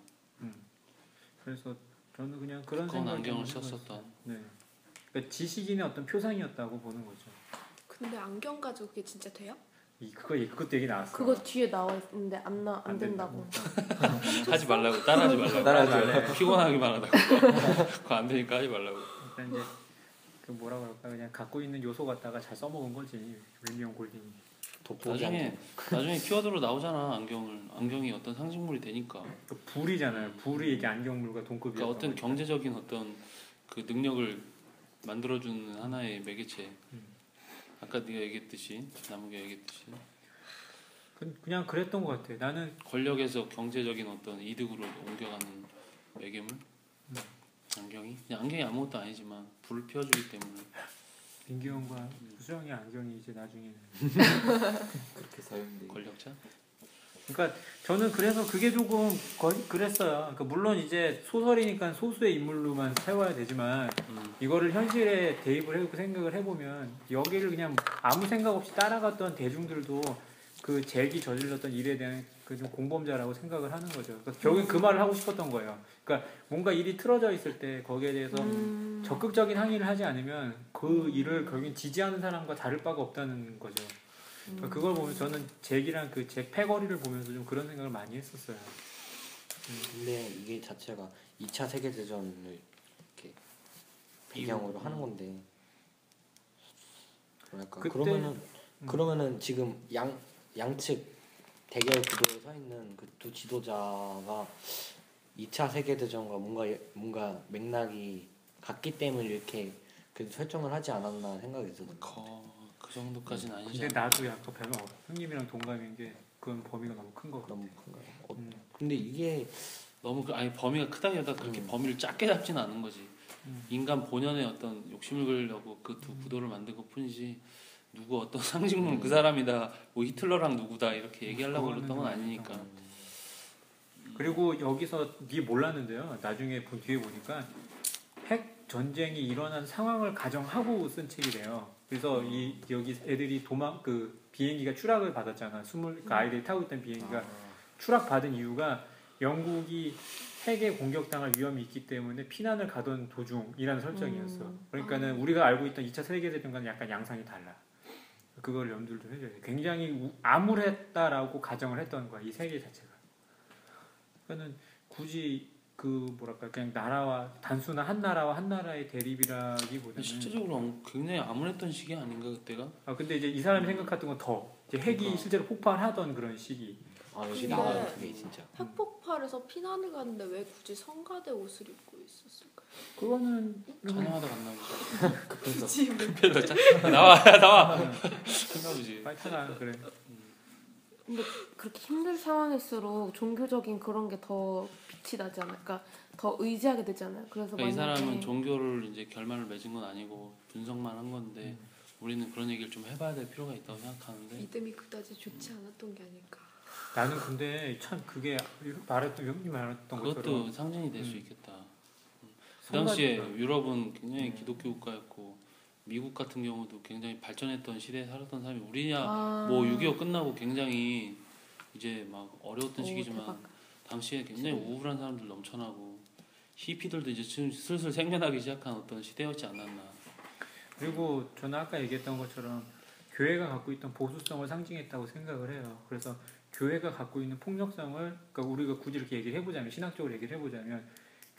그래서 저는 그냥 그런 두꺼운 생각을 안경을 해봤어요. 썼었던. 네. 그러니까 지식인의 어떤 표상이었다고 보는 거죠. 근데 안경 가지고 그게 진짜 돼요? 그것도 얘기 나왔어. 그거 뒤에 나와 있는데 안 된다고. 하지 말라고 따라하지 말라고. 따라하지 말라고. 피곤하기만 하다고. 그거 안 되니까 하지 말라고. 일단 이제 그 뭐라 그럴까 그냥 갖고 있는 요소 갖다가 잘 써먹은 거지 윌리엄 골딩이. 돋보기 나중에 키워드로 나오잖아 안경이 어떤 상징물이 되니까. 그 불이잖아요. 불이 이게 안경물과 동급이었던 그러니까 어떤 거니까. 경제적인 어떤 그 능력을 만들어주는 하나의 매개체. 아까 네가 얘기했듯이 남욱이 얘기했듯이 그냥 그랬던 것 같아. 나는 권력에서 경제적인 어떤 이득으로 옮겨가는 매개물. 안경이 그냥 안경이 아무것도 아니지만 불을 피워주기 때문에. 민규 형과 수정이 안경이 이제 나중에는 그렇게 사용돼. 권력자? 그러니까 저는 그래서 그게 조금 그랬어요. 그러니까 물론 이제 소설이니까 소수의 인물로만 세워야 되지만 이거를 현실에 대입을 해고 생각을 해보면 여기를 그냥 아무 생각 없이 따라갔던 대중들도 그 잭이 저질렀던 일에 대한 그 좀 공범자라고 생각을 하는 거죠. 그러니까 결국엔 그 말을 하고 싶었던 거예요. 그러니까 뭔가 일이 틀어져 있을 때 거기에 대해서 적극적인 항의를 하지 않으면 그 일을 결국엔 지지하는 사람과 다를 바가 없다는 거죠. 그러니까 그걸 보면 저는 잭이랑 그 잭 패거리를 보면서 좀 그런 생각을 많이 했었어요. 근데 이게 자체가 2차 세계대전을 이렇게 배경으로 하는 건데 뭐랄까 그러면은 지금 양측 대결 구도에 서 있는 그 두 지도자가 2차 세계대전과 뭔가 맥락이 같기 때문에 이렇게 그래도 설정을 하지 않았나 생각이 들어요. 그 정도까지는 아니지. 근데 나도 약간 별로 형님이랑 동감인 게 그건 범위가 너무 큰 거 같아. 너무 큰가요? 근데 이게 너무 범위가 크다기보다 그렇게 범위를 작게 잡지는 않은 거지. 인간 본연의 어떤 욕심을 그리려고 그 두 구도를 만든 것뿐이지 누구 어떤 상징물 그 사람이다 뭐 히틀러랑 누구다 이렇게 얘기하려고 그랬던 건 아니니까. 그리고 여기서 네 몰랐는데요. 나중에 뒤에 보니까 핵 전쟁이 일어난 상황을 가정하고 쓴 책이래요. 그래서 여기 애들이 그 비행기가 추락을 받았잖아. 그 아이들이 타고 있던 비행기가 추락받은 이유가 영국이 핵에 공격당할 위험이 있기 때문에 피난을 가던 도중이라는 설정이었어. 그러니까는 우리가 알고 있던 2차 세계대전과는 약간 양상이 달라. 그걸 염두를 좀 해줘야 돼. 굉장히 암울했다라고 가정을 했던 거야. 이 세계 자체가. 그러니까는 굳이 그 뭐랄까 그냥 단순한 한 나라와 한 나라의 대립이라기보다는 실제적으로 굉장히 암울했던 시기 아닌가 그때가? 근데 이제 이 사람이 생각했던 건 더 이제 핵이 실제로 폭발하던 그런 시기. 여기 근데 나와요 그게 진짜. 핵폭발에서 피난을 가는데 왜 굳이 성가대 옷을 입고 있었을까요? 그거는 찬양하다 갔나 보지. 굳이 나와. 갔나 보지. 빨리 타라 그래. 근데 그렇게 힘든 상황일수록 종교적인 그런 게 더 빛이 나지 않을까? 더 의지하게 되잖아요. 그래서 그러니까 이 사람은 종교를 이제 결말을 맺은 건 아니고 분석만 한 건데 우리는 그런 얘기를 좀 해봐야 될 필요가 있다고 생각하는데. 믿음이 그다지 좋지 않았던 게 아닐까. 나는 근데 참 그게 말했던 형님 말했던 그것도 것처럼 상징이 될 수 있겠다. 그 당시에 유럽은 굉장히 기독교 국가였고 미국 같은 경우도 굉장히 발전했던 시대에 살았던 사람이 우리냐 뭐 6.25 끝나고 굉장히 이제 막 어려웠던 시기지만 대박. 당시에 굉장히 우울한 사람들 넘쳐나고 히피들도 이제 지금 슬슬 생겨나기 시작한 어떤 시대였지 않았나. 그리고 저는 아까 얘기했던 것처럼 교회가 갖고 있던 보수성을 상징했다고 생각을 해요. 그래서 교회가 갖고 있는 폭력성을, 그러니까 우리가 굳이 이렇게 얘기를 해보자면, 신학적으로 얘기를 해보자면,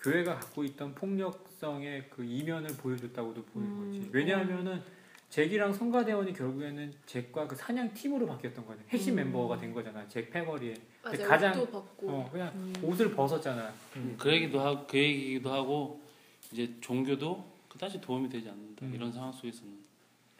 교회가 갖고 있던 폭력성의 그 이면을 보여줬다고도 보는 거지. 왜냐하면은 잭이랑 성가대원이 결국에는 잭과 그 사냥 팀으로 바뀌었던 거네. 핵심 멤버가 된 거잖아. 잭 패거리에. 맞아요. 가장 옷도 벗고. 그냥 옷을 벗었잖아. 그 얘기기도 하고 이제 종교도 그다지 도움이 되지 않는다. 이런 상황 속에서는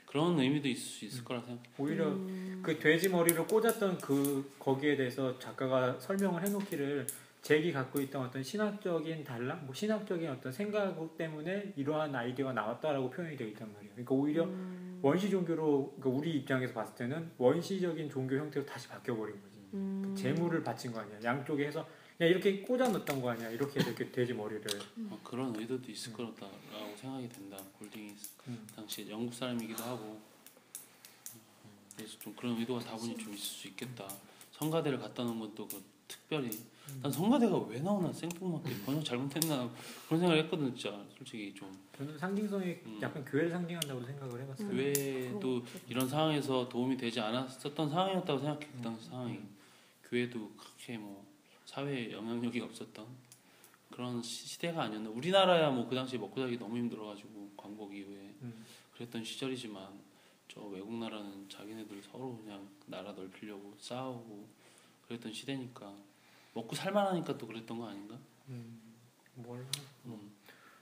그런 의미도 있을 수 있을 거라 생각해. 오히려 그 돼지 머리를 꽂았던 그 거기에 대해서 작가가 설명을 해놓기를 잭이 갖고 있던 어떤 신학적인 단랑, 뭐 신학적인 어떤 생각 때문에 이러한 아이디어가 나왔다라고 표현이 되어 있단 말이에요. 그러니까 오히려 원시 종교로, 그러니까 우리 입장에서 봤을 때는 원시적인 종교 형태로 다시 바뀌어버린 거지. 그 재물을 바친 거 아니야. 양쪽에 해서 그냥 이렇게 꽂아 넣었던 거 아니야. 이렇게 돼지 머리를. 그런 의도도 있을 거라고 생각이 된다. 골딩이 당시 영국 사람이기도 하고 그래서 좀 그런 의도가 다분히 좀 있을 수 있겠다. 성가대를 갖다 놓은 것도 그 특별히 난 성가대가 왜 나오나 생뚱맞게 번역 잘못했나 그런 생각을 했거든. 진짜 솔직히 좀 저는 상징성이 약간 교회를 상징한다고 생각을 해봤어요. 교회도 이런 상황에서 도움이 되지 않았었던 상황이었다고 생각해. 그 당시 상황이 교회도 그렇게 뭐 사회에 영향력이 없었던 그런 시대가 아니었나. 우리나라야 뭐 그 당시에 먹고 살기 너무 힘들어가지고 광복 이후에 그랬던 시절이지만 저 외국 나라는 자기네들 서로 그냥 나라 넓히려고 싸우고 그랬던 시대니까 먹고 살만하니까 또 그랬던 거 아닌가? 몰라.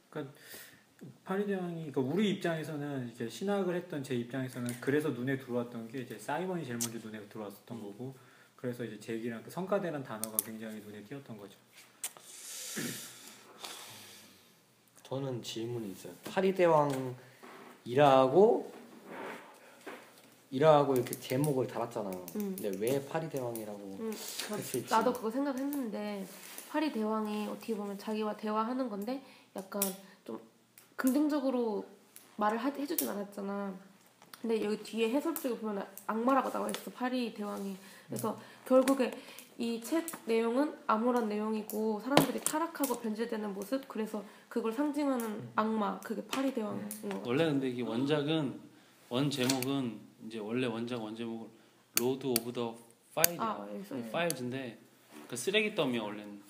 그러니까 파리대왕이, 그러니까 우리 입장에서는 이제 신학을 했던 제 입장에서는 그래서 눈에 들어왔던 게 이제 사이먼이 제일 먼저 눈에 들어왔었던 거고, 그래서 이제 잭이랑 그 성가대란 단어가 굉장히 눈에 띄었던 거죠. 저는 질문이 있어요. 파리대왕 일하고 이렇게 제목을 달았잖아요. 근데 왜 파리대왕이라고 했을지. 나도 그거 생각했는데 파리 대왕이 어떻게 보면 자기와 대화하는 건데 약간 좀 긍정적으로 말을 해주진 않았잖아. 근데 여기 뒤에 해설 쪽에 보면 악마라고 나와 있어, 파리 대왕이. 그래서 결국에 이 책 내용은 암울한 내용이고 사람들이 타락하고 변질되는 모습, 그래서 그걸 상징하는 악마, 그게 파리 대왕인 거. 원래 근데 이게 원작은 원 제목은 이제 원래 원제목은 로드 오브 더 파일즈인데 그 쓰레기 더미야 원래는.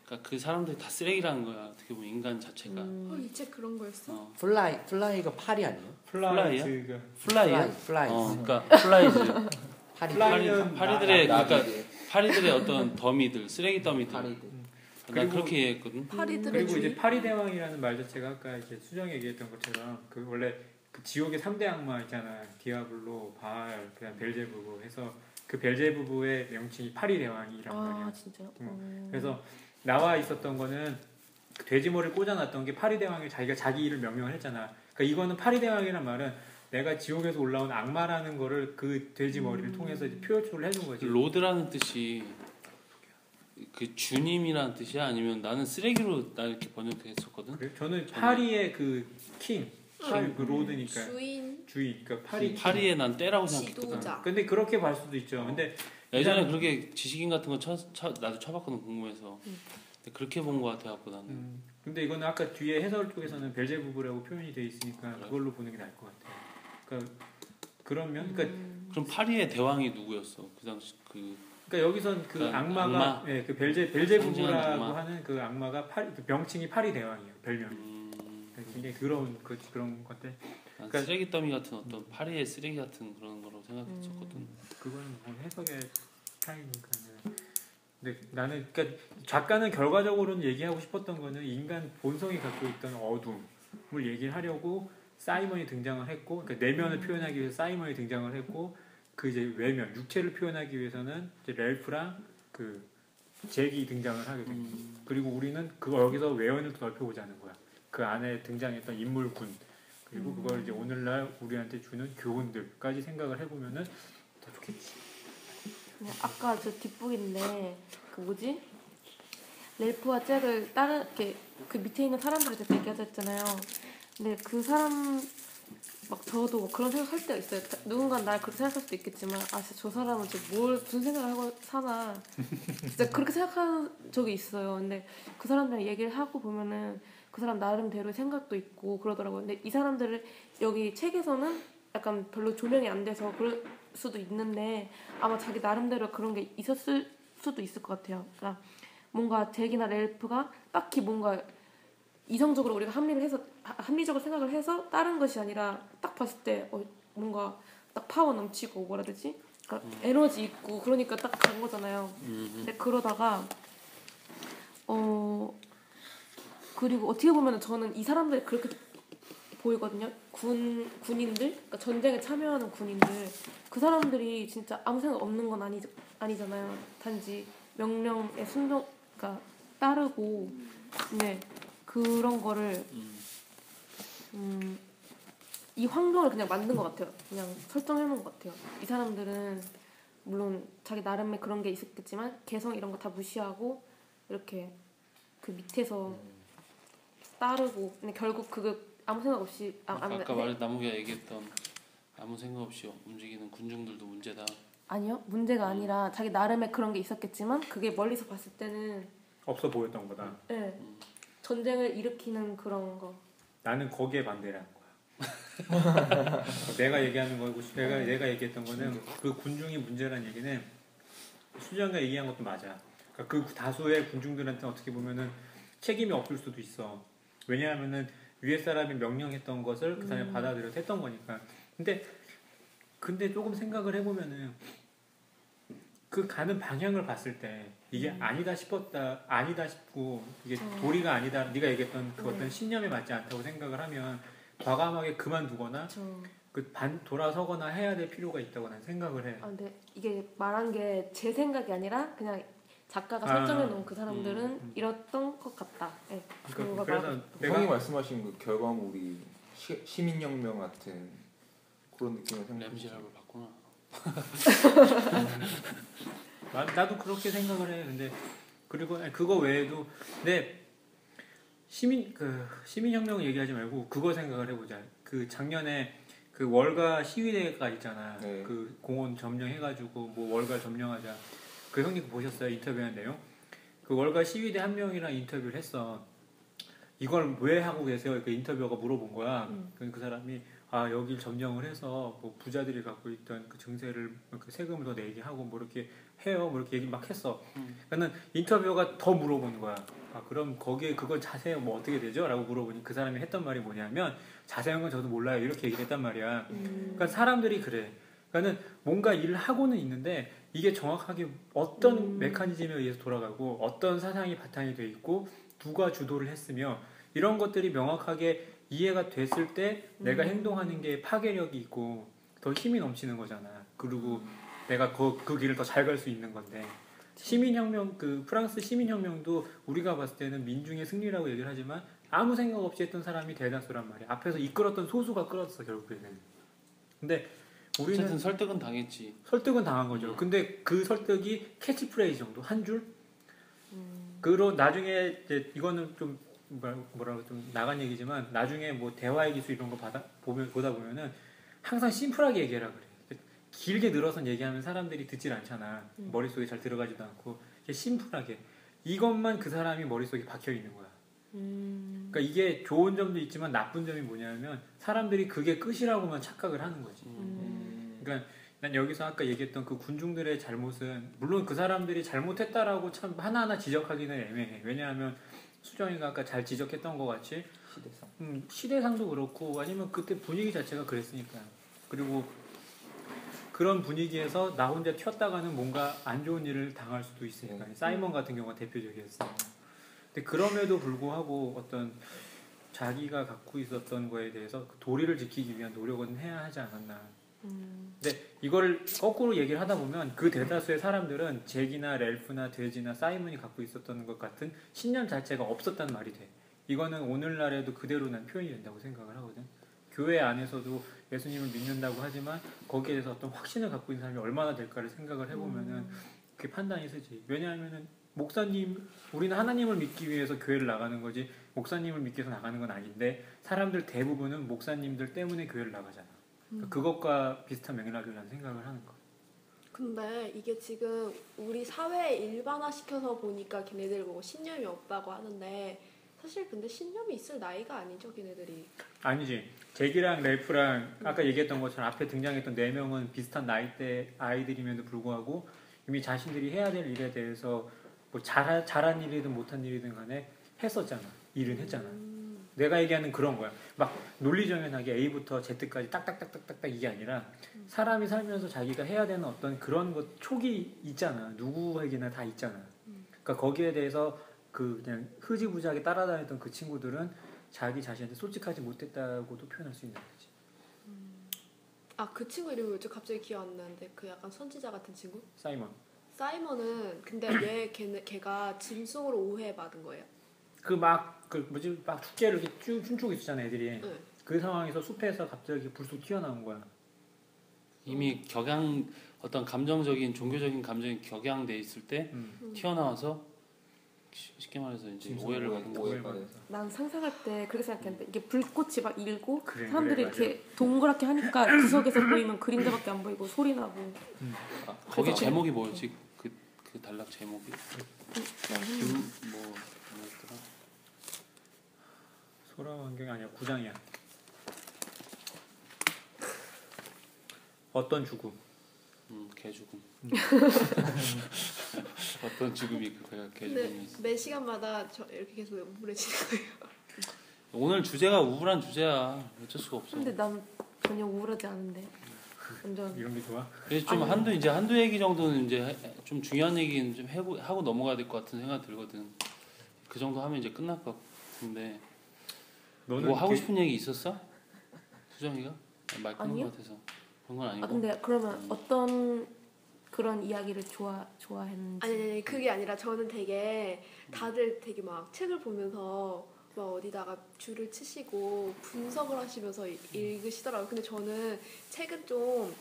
그러니까 그 사람들이 다 쓰레기라는 거야. 어떻게 보면 인간 자체가. 이 책 그런 거였어? 플라이가 파리 아니에요? 플라이야? 플라이. 그러니까 플라이즈. 파리들의 그러니까 파리들의 어떤 더미들, 쓰레기 더미들. 난 그렇게 이해했거든. 그리고 이제 파리대왕이라는 말 자체가 아까 이제 수정이 얘기했던 것처럼 그 원래 그 지옥의 3대 악마 있잖아. 디아블로, 바알, 그다음 벨제부부 해서 그 벨제부부의 명칭이 파리대왕이란 말이야. 아 진짜요? 그래서 나와 있었던 거는 그 돼지머리를 꽂아놨던 게 파리대왕이 자기가 자기 일을 명령을 했잖아. 그러니까 이거는 파리대왕이란 말은 내가 지옥에서 올라온 악마라는 거를 그 돼지머리를 통해서 이제 표출을 해준 거지. 로드라는 뜻이 그 주님이라는 뜻이야? 아니면 나는 쓰레기로 나 이렇게 번역했었거든. 그래? 저는 파리의 그 킹, 그 로드니까 주인, 그러니까 파리의 난 때라고 생각했거든. 지도자. 근데 그렇게 볼 수도 있죠. 근데 예전에 그렇게 지식인 같은 거 나도 쳐봤거든, 궁금해서. 근데 그렇게 본 거 같아갖고 나는. 근데 이거는 아까 뒤에 해설 쪽에서는 벨제부부라고 표현이 돼 있으니까 그걸로 보는 게 나을 것 같아요. 그러니까 그러면 그럼 파리의 대왕이 누구였어? 그 당시 그러니까 여기선 그 악마가 예, 그 벨제부부라고 하는 그 악마가 그 명칭이 파리 대왕이에요. 별명이. 굉장히 더러운 그런 건데. 그러니까 쓰레기 더미 같은 어떤 파리의 쓰레기 같은 그런 거라고 생각했었거든. 그거는 뭐 해석의 차이니까는. 근데 나는 그러니까 작가는 결과적으로는 얘기하고 싶었던 거는 인간 본성이 갖고 있던 어둠을 얘기를 하려고 사이먼이 등장을 했고, 그러니까 내면을 표현하기 위해서 사이먼이 등장을 했고, 그 이제 외면 육체를 표현하기 위해서는 이제 렐프랑 그 잭이 등장을 하게 된 거예요. 그리고 우리는 여기서 외연을 넓혀보자는 거야. 그 안에 등장했던 인물군, 그리고 그걸 이제 오늘날 우리한테 주는 교훈들까지 생각을 해보면은 더 좋겠지. 아까 저 뒷북인데 그 뭐지? 렐프와 잭을 다른 이렇게 그 밑에 있는 사람들한테 얘기하자 했잖아요. 근데 그 사람 막 저도 뭐 그런 생각할 때가 있어요. 누군가 날 그렇게 생각할 수도 있겠지만 아 진짜 저 사람은 진짜 무슨 생각을 하고 사나 진짜 그렇게 생각한 적이 있어요. 근데 그 사람들이랑 얘기를 하고 보면은 그 사람 나름대로의 생각도 있고 그러더라고요. 근데 이 사람들을 여기 책에서는 약간 별로 조명이 안 돼서 그럴 수도 있는데 아마 자기 나름대로 그런 게 있었을 수도 있을 것 같아요. 그러니까 뭔가 잭이나 렐프가 딱히 뭔가 이성적으로 우리가 합리적으로 생각을 해서 다른 것이 아니라 딱 봤을 때 뭔가 딱 파워 넘치고 뭐라 해야 되지? 그러니까 에너지 있고 그러니까 딱 간 거잖아요. 근데 그러다가 그리고 어떻게 보면 저는 이 사람들이 그렇게 보이거든요. 군인들, 그러니까 전쟁에 참여하는 군인들, 그 사람들이 진짜 아무 생각 없는 건 아니잖아요. 단지 명령에 그러니까 따르고, 네 그런 거를 이 환경을 그냥 만든 것 같아요. 그냥 설정해 놓은 것 같아요. 이 사람들은 물론 자기 나름의 그런 게 있었겠지만 개성 이런 거 다 무시하고 이렇게 그 밑에서 따르고 근데 결국 그거 아무 생각 없이 아까 나무가 얘기했던 아무 생각 없이 움직이는 군중들도 문제다. 아니요, 문제가 아니라 자기 나름의 그런 게 있었겠지만 그게 멀리서 봤을 때는 없어 보였던 거다. 네, 전쟁을 일으키는 그런 거. 나는 거기에 반대라는 거야. 내가 얘기하는 거고 내가 얘기했던 거는 그 군중이 문제라는 얘기는 수정이가 얘기한 것도 맞아. 그러니까 그 다수의 군중들한테 어떻게 보면은 책임이 없을 수도 있어. 왜냐하면은 위에 사람이 명령했던 것을 그 사람이 받아들여서 했던 거니까. 근데 조금 생각을 해보면은 그 가는 방향을 봤을 때 이게 아니다 싶고 이게 도리가 아니다. 네가 얘기했던 그 어떤 신념에 맞지 않다고 생각을 하면 과감하게 그만두거나 돌아서거나 해야 될 필요가 있다고 난 생각을 해. 근데 이게 말한 게 제 생각이 아니라 그냥 작가가 설정해 놓은 그 사람들은 이랬던 것 같다. 네. 그래서 형이 말씀하신 그 결과물이 시민혁명 같은 그런 느낌을 램지랍을 봤구나. 나도 그렇게 생각을 해. 근데 그리고 그거 외에도 근데 시민혁명 얘기하지 말고 그거 생각을 해보자. 그 작년에 그 월가 시위대가 있잖아. 네. 그 공원 점령해가지고 뭐 월가 점령하자. 그 형님 보셨어요? 인터뷰한 내용? 그 월가 시위대 한 명이랑 인터뷰를 했어. 이걸 왜 하고 계세요? 그 인터뷰어가 물어본 거야. 그 사람이 여길 점령을 해서 뭐 부자들이 갖고 있던 그 증세를 그 세금을 더 내게 하고 뭐 이렇게 해요. 뭐 이렇게 얘기 막 했어. 그러니까는 인터뷰어가 더 물어보는 거야. 그럼 거기에 그걸 자세히 뭐 어떻게 되죠? 라고 물어보니 그 사람이 했던 말이 뭐냐면 자세한 건 저도 몰라요. 이렇게 얘기를 했단 말이야. 그러니까 사람들이 그래. 그러니까는 뭔가 일을 하고는 있는데 이게 정확하게 어떤 메커니즘에 의해서 돌아가고 어떤 사상이 바탕이 돼 있고 누가 주도를 했으며 이런 것들이 명확하게 이해가 됐을 때 내가 행동하는 게 파괴력이 있고 더 힘이 넘치는 거잖아. 그리고 내가 그 길을 더 잘 갈 수 있는 건데 시민혁명 그 프랑스 시민혁명도 우리가 봤을 때는 민중의 승리라고 얘기를 하지만 아무 생각 없이 했던 사람이 대다수란 말이야. 앞에서 이끌었던 소수가 끌었어 결국에는. 근데 우리는 어쨌든 설득은 당했지. 설득은 당한 거죠. 근데 그 설득이 캐치프레이즈 정도 한 줄. 그리고 나중에 이제 이거는 좀 뭐라고 좀 나간 얘기지만 나중에 뭐 대화의 기술 이런 거 보다 보면은 항상 심플하게 얘기하라 그래. 길게 늘어선 얘기하면 사람들이 듣질 않잖아. 머릿속에 잘 들어가지도 않고 심플하게 이것만 그 사람이 머릿속에 박혀 있는 거야. 그러니까 이게 좋은 점도 있지만 나쁜 점이 뭐냐면 사람들이 그게 끝이라고만 착각을 하는 거지. 그러니까 난 여기서 아까 얘기했던 그 군중들의 잘못은 물론 그 사람들이 잘못했다라고 참 하나하나 지적하기는 애매해. 왜냐하면 수정이가 아까 잘 지적했던 것 같이 시대상도 그렇고 아니면 그때 분위기 자체가 그랬으니까. 그리고 그런 분위기에서 나 혼자 튀었다가는 뭔가 안 좋은 일을 당할 수도 있으니까. 사이먼 같은 경우가 대표적이었어. 근데 그럼에도 불구하고 어떤 자기가 갖고 있었던 거에 대해서 그 도리를 지키기 위한 노력은 해야 하지 않았나. 근데 이걸 거꾸로 얘기를 하다 보면 그 대다수의 사람들은 잭이나 렐프나 돼지나 사이먼이 갖고 있었던 것 같은 신념 자체가 없었단 말이 돼. 이거는 오늘날에도 그대로 난 표현이 된다고 생각을 하거든. 교회 안에서도 예수님을 믿는다고 하지만 거기에 대해서 어떤 확신을 갖고 있는 사람이 얼마나 될까를 생각을 해보면은 그게 판단이 서지. 왜냐하면은 우리는 하나님을 믿기 위해서 교회를 나가는 거지 목사님을 믿기 위해서 나가는 건 아닌데 사람들 대부분은 목사님들 때문에 교회를 나가잖아. 그러니까 그것과 비슷한 맥락이라는 생각을 하는 거야. 근데 이게 지금 우리 사회에 일반화시켜서 보니까 걔네들 뭐 신념이 없다고 하는데 사실 근데 신념이 있을 나이가 아니죠 걔네들이. 아니지. 잭이랑 랠프랑 아까 얘기했던 것처럼 앞에 등장했던 4명은 비슷한 나이대 아이들임에도 불구하고 이미 자신들이 해야 될 일에 대해서 뭐 잘한 일이든 못한 일이든 간에 했었잖아. 일은 했잖아. 내가 얘기하는 그런 거야. 막 논리정연하게 A부터 Z까지 딱딱딱딱딱 이게 아니라 사람이 살면서 자기가 해야 되는 어떤 그런 것 촉이 있잖아. 누구에게나 다 있잖아. 그러니까 거기에 대해서 그냥 흐지부지하게 따라다녔던 그 친구들은 자기 자신한테 솔직하지 못했다고도 표현할 수 있는 거지. 아, 그 친구 이름이 왜 갑자기 기억 안 나는데 그 약간 선지자 같은 친구? 사이먼. 사이먼은 근데 왜 걔가 짐승으로 오해받은 거예요? 막 축제를 이렇게 쭉 춤추고 있었잖아 애들이. 네. 그 상황에서 숲에서 갑자기 불쑥 튀어나온 거야. 이미 어떤 감정적인 종교적인 감정이 격양돼 있을 때 튀어나와서 쉽게 말해서 이제 오해를 받은 거예요. 난 상상할 때 그렇게 생각했는데 이게 불꽃이 막 일고 그래, 사람들이 그래, 이렇게 동그랗게 하니까 구석에서 보이면 그림자밖에 안 보이고 소리 나고. 거기 제목이 뭐였지? 그 단락 제목이 뭐였더라? 소라 환경이 아니야 9장이야. 어떤 죽음? 개죽음. 어떤 죽음이 그거야 근데 개죽음이었어. 매 시간마다 저 이렇게 계속 우울해지는 거예요. 오늘 주제가 우울한 주제야. 어쩔 수가 없어. 근데 난 전혀 우울하지 않은데. 완전 이런 게 좋아? 그래서 좀 한두 얘기 정도는 이제 좀 중요한 얘기는 좀 하고 넘어가야 될 것 같은 생각 들거든. 그 정도 하면 이제 끝날 것 같은데. 너는 뭐 하고 싶은 얘기 있었어? 수정이가? 말 끊은 아니요. 것 같아서. 그런 건 아니고. 근데 그러면 어떤 그런 이야기를 좋아했는지. 아니 그게 아니라 저는 되게 다들 되게 막 책을 보면서 막 어디다가 줄을 치시고 분석을 하시면서 읽으시더라고요. 근데 저는 책은 좀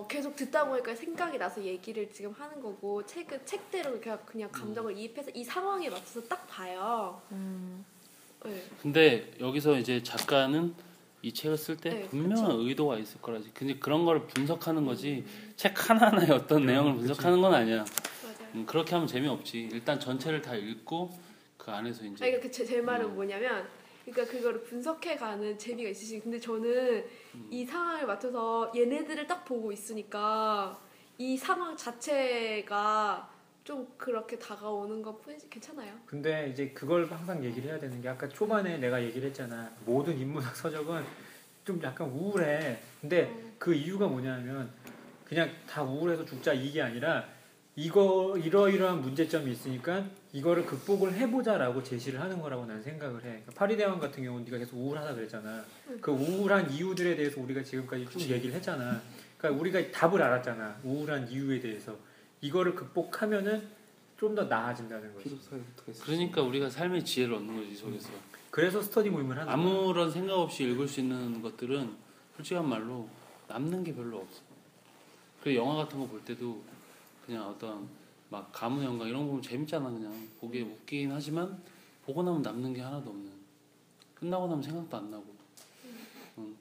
계속 듣다 보니까 생각이 나서 얘기를 지금 하는 거고 책은 책대로 그냥 감정을 이입해서 이 상황에 맞춰서 딱 봐요. 네. 근데 여기서 이제 작가는 이 책을 쓸 때 네, 분명한 의도가 있을 거라지. 근데 그런 걸 분석하는 거지. 책 하나하나의 어떤 내용을 분석하는 건 아니야. 맞아요. 그렇게 하면 재미없지. 일단 전체를 다 읽고 그 안에서 이제. 그러니까 제 말은 뭐냐면, 그러니까 그거를 분석해가는 재미가 있으시. 근데 저는 이 상황을 맞춰서 얘네들을 딱 보고 있으니까 이 상황 자체가 좀 그렇게 다가오는 것 뿐이지. 괜찮아요. 근데 이제 그걸 항상 얘기를 해야 되는 게 아까 초반에 내가 얘기를 했잖아. 모든 인문학 서적은 좀 약간 우울해. 근데 그 이유가 뭐냐면 그냥 다 우울해서 죽자 이게 아니라 이러이러한 문제점이 있으니까 이거를 극복을 해보자라고 제시를 하는 거라고 난 생각을 해. 그러니까 파리대왕 같은 경우는 네가 계속 우울하다 그랬잖아. 그 우울한 이유들에 대해서 우리가 지금까지 쭉 얘기를 했잖아. 그러니까 우리가 답을 알았잖아. 우울한 이유에 대해서. 이거를 극복하면은 좀 더 나아진다는 거지. 그러니까 우리가 삶의 지혜를 얻는 거지 속에서. 그래서 스터디 모임을 하는 거야. 아무런 생각 없이 읽을 수 있는 것들은 솔직한 말로 남는 게 별로 없어. 그리고 영화 같은 거 볼 때도 그냥 어떤 막 가문 영화 이런 거 보면 재밌잖아. 그냥 보기에 웃기긴 하지만 보고 나면 남는 게 하나도 없는. 끝나고 나면 생각도 안 나고.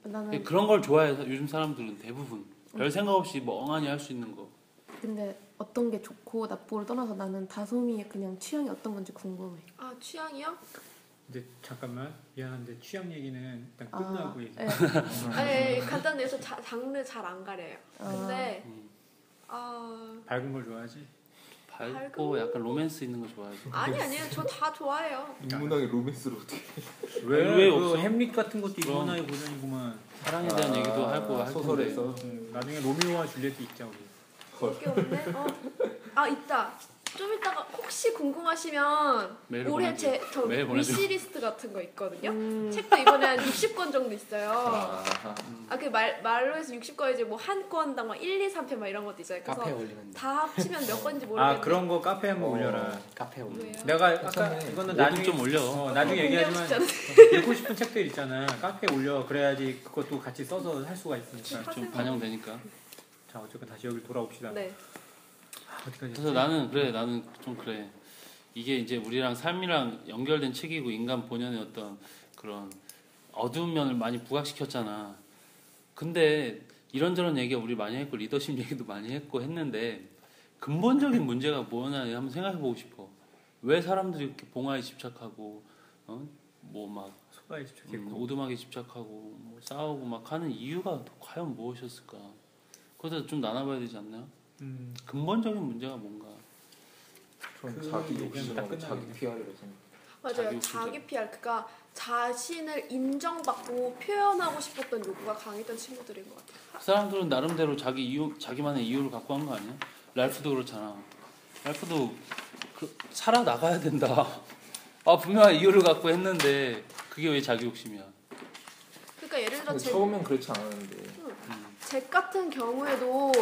나는 그런 걸 좋아해서 요즘 사람들은 대부분 별 생각 없이 멍하니 할 수 있는 거. 근데 어떤 게 좋고 나쁘고를 떠나서 나는 다솜이의 그냥 취향이 어떤 건지 궁금해. 아, 취향이요? 근데 잠깐만 미안한데 취향 얘기는 일단 끝나고 얘기. 네. 아니, 간단히 해서 장르 잘 안 가려요. 근데 밝은 걸 좋아하지? 밝고 약간 로맨스 있는 거 좋아하지. 아니에요. 저 다 좋아해요. 인문학의 로맨스로 어떻게? 왜 그 없어? 햄릿 같은 것도 그럼. 인문학의 고전이구만. 사랑에 대한 얘기도 하고 할 텐데. 소설에서 나중에 로미오와 줄리엣도 읽자 우리. 이게 없네. 아, 있다. 좀 이따가 혹시 궁금하시면 메일 올해 보내줘. 저 메일 보내줘. 위시리스트 같은 거 있거든요. 책도 이번에 한 60권 정도 있어요. 그 말로 해서 60권이지 뭐 한 권당 막 1, 2, 3편 막 이런 것도 있어요. 그래서 카페에 올리면 돼. 다 합치면 몇 권인지 아 모르겠는데. 그런 거 카페에 한번 올려라. 카페에 올리면 왜요? 내가 아까 괜찮네. 이거는 오븐 나중에 좀 올려. 나중에 공개하고 얘기하지만 싶지 않은데. 읽고 싶은 책들 있잖아. 카페에 올려. 그래야지 그것도 같이 써서 할 수가 있으니까. 좀 반영되니까. 자 어쨌든 다시 여기 돌아옵시다. 네. 어디까지? 그래서 나는 좀 그래. 이게 이제 우리랑 삶이랑 연결된 책이고 인간 본연의 어떤 그런 어두운 면을 많이 부각시켰잖아. 근데 이런저런 얘기 우리 많이 했고 리더십 얘기도 많이 했고 했는데 근본적인 문제가 뭐냐 한번 생각해보고 싶어. 왜 사람들이 이렇게 봉화에 집착하고 뭐막 소가에 집착했고 오두막에 집착하고 뭐 싸우고 막 하는 이유가 과연 무엇이었을까? 그것도 좀 나눠봐야 되지 않나요? 근본적인 문제가 뭔가? 전 그 자기 얘기하면 딱 욕심하고 자기 끝나겠네. PR이라고 생각. 맞아요. 자기 PR 그러니까 자신을 인정받고 표현하고 싶었던 요구가 강했던 친구들인 것 같아요. 그 사람들은 나름대로 자기만의 이유를 갖고 한 거 아니야? 랄프도 그렇잖아. 랄프도 살아 나가야 된다. 분명한 이유를 갖고 했는데 그게 왜 자기 욕심이야? 그러니까 예를 들어 근데 처음엔 그렇지 않았는데. 잭 같은 경우에도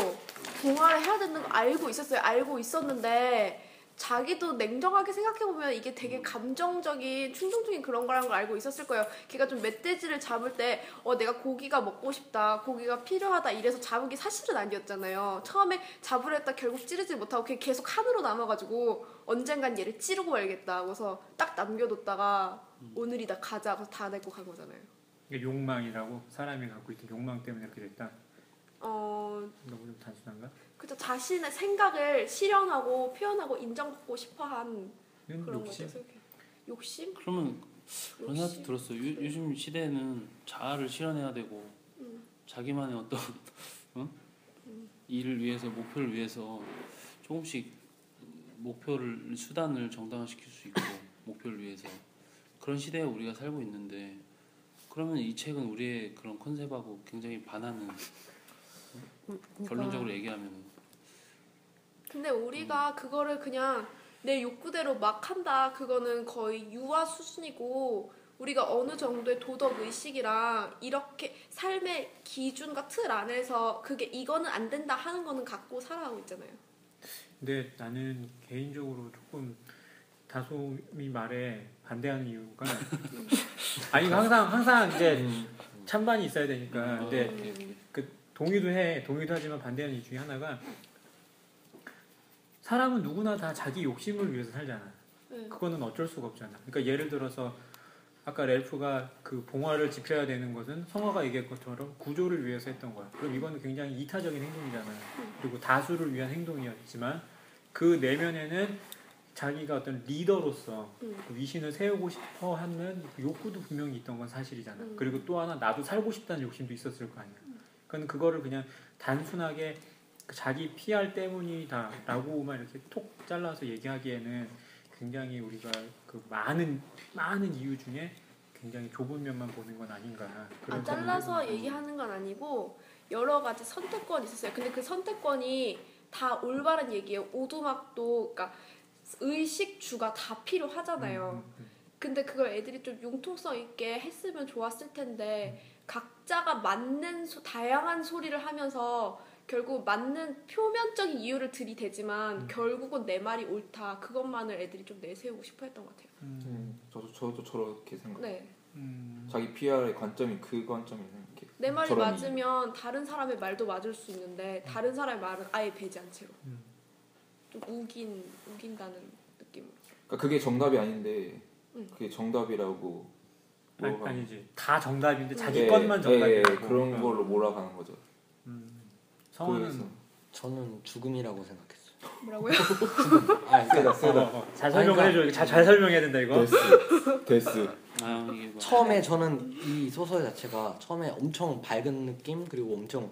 동화를 해야 되는 거 알고 있었어요. 알고 있었는데 자기도 냉정하게 생각해보면 이게 되게 감정적인 충동적인 그런 거라는 걸 알고 있었을 거예요. 걔가 좀 멧돼지를 잡을 때 내가 고기가 먹고 싶다, 고기가 필요하다 이래서 잡은 게 사실은 아니었잖아요. 처음에 잡으려 했다 결국 찌르지 못하고 걔 계속 칸으로 남아가지고 언젠간 얘를 찌르고 말겠다 하고서 딱 남겨뒀다가 오늘이다 가자 하고 다 내고 간 거잖아요. 이게 욕망이라고 사람이 갖고 있던 욕망 때문에 그렇게 됐다. 너무 좀 단순한가? 그죠. 자신의 생각을 실현하고 표현하고 인정받고 싶어한 그런 욕심. 거죠. 욕심? 그러면 그런 생각도 들었어. 요즘 시대에는 자아를 실현해야 되고 자기만의 어떤 일을 위해서 목표를 위해서 조금씩 목표를 수단을 정당화시킬 수 있고 목표를 위해서 그런 시대에 우리가 살고 있는데 그러면 이 책은 우리의 그런 컨셉하고 굉장히 반하는 결론적으로 얘기하면 근데 우리가 그거를 그냥 내 욕구대로 막 한다. 그거는 거의 유아 수준이고 우리가 어느 정도의 도덕 의식이랑 이렇게 삶의 기준과 틀 안에서 그게 이거는 안 된다 하는 거는 갖고 살아가고 있잖아요. 근데 나는 개인적으로 조금 다솜이 말에 반대하는 이유가 아니 항상 이제 찬반이 있어야 되니까. 근데 동의도 하지만 반대하는 이유 중에 하나가 사람은 누구나 다 자기 욕심을 위해서 살잖아. 그거는 어쩔 수가 없잖아. 그러니까 예를 들어서 아까 렐프가 그 봉화를 지켜야 되는 것은 성화가 얘기한 것처럼 구조를 위해서 했던 거야. 그럼 이거는 굉장히 이타적인 행동이잖아. 그리고 다수를 위한 행동이었지만 그 내면에는 자기가 어떤 리더로서 그 위신을 세우고 싶어 하는 욕구도 분명히 있던 건 사실이잖아. 그리고 또 하나 나도 살고 싶다는 욕심도 있었을 거 아니야. 그러니까 그거를 그냥 단순하게 자기 PR 때문이다라고만 이렇게 톡 잘라서 얘기하기에는 굉장히 우리가 그 많은 이유 중에 굉장히 좁은 면만 보는 건 아닌가. 그런 잘라서 얘기하는 건 아니고 여러 가지 선택권이 있었어요. 근데 그 선택권이 다 올바른 얘기예요. 오두막도 그러니까 의식주가 다 필요하잖아요. 근데 그걸 애들이 좀 융통성 있게 했으면 좋았을 텐데 각자가 맞는 다양한 소리를 하면서 결국 맞는 표면적인 이유를 들이대지만 결국은 내 말이 옳다. 그것만을 애들이 좀 내세우고 싶어 했던 것 같아요. 저도 저렇게 생각해요. 네. 자기 PR의 관점이 그 관점이라고 생각해요. 내 말이 저런 맞으면 다른 사람의 말도 맞을 수 있는데 다른 사람의 말은 아예 배제한 채로 좀 우긴다는 느낌. 그러니까 그게 정답이 아닌데 그게 정답이라고 아니지. 다 정답인데 자기 예, 것만 정답이라고. 그런 걸로 몰아가는 거죠. 성화는 저는 죽음이라고 생각했어요. 뭐라고요? 세다. 잘 설명을 해줘. 잘 설명해야 된다 이거. 데스. 이게 뭐 처음에 저는 이 소설 자체가 처음에 엄청 밝은 느낌 그리고 엄청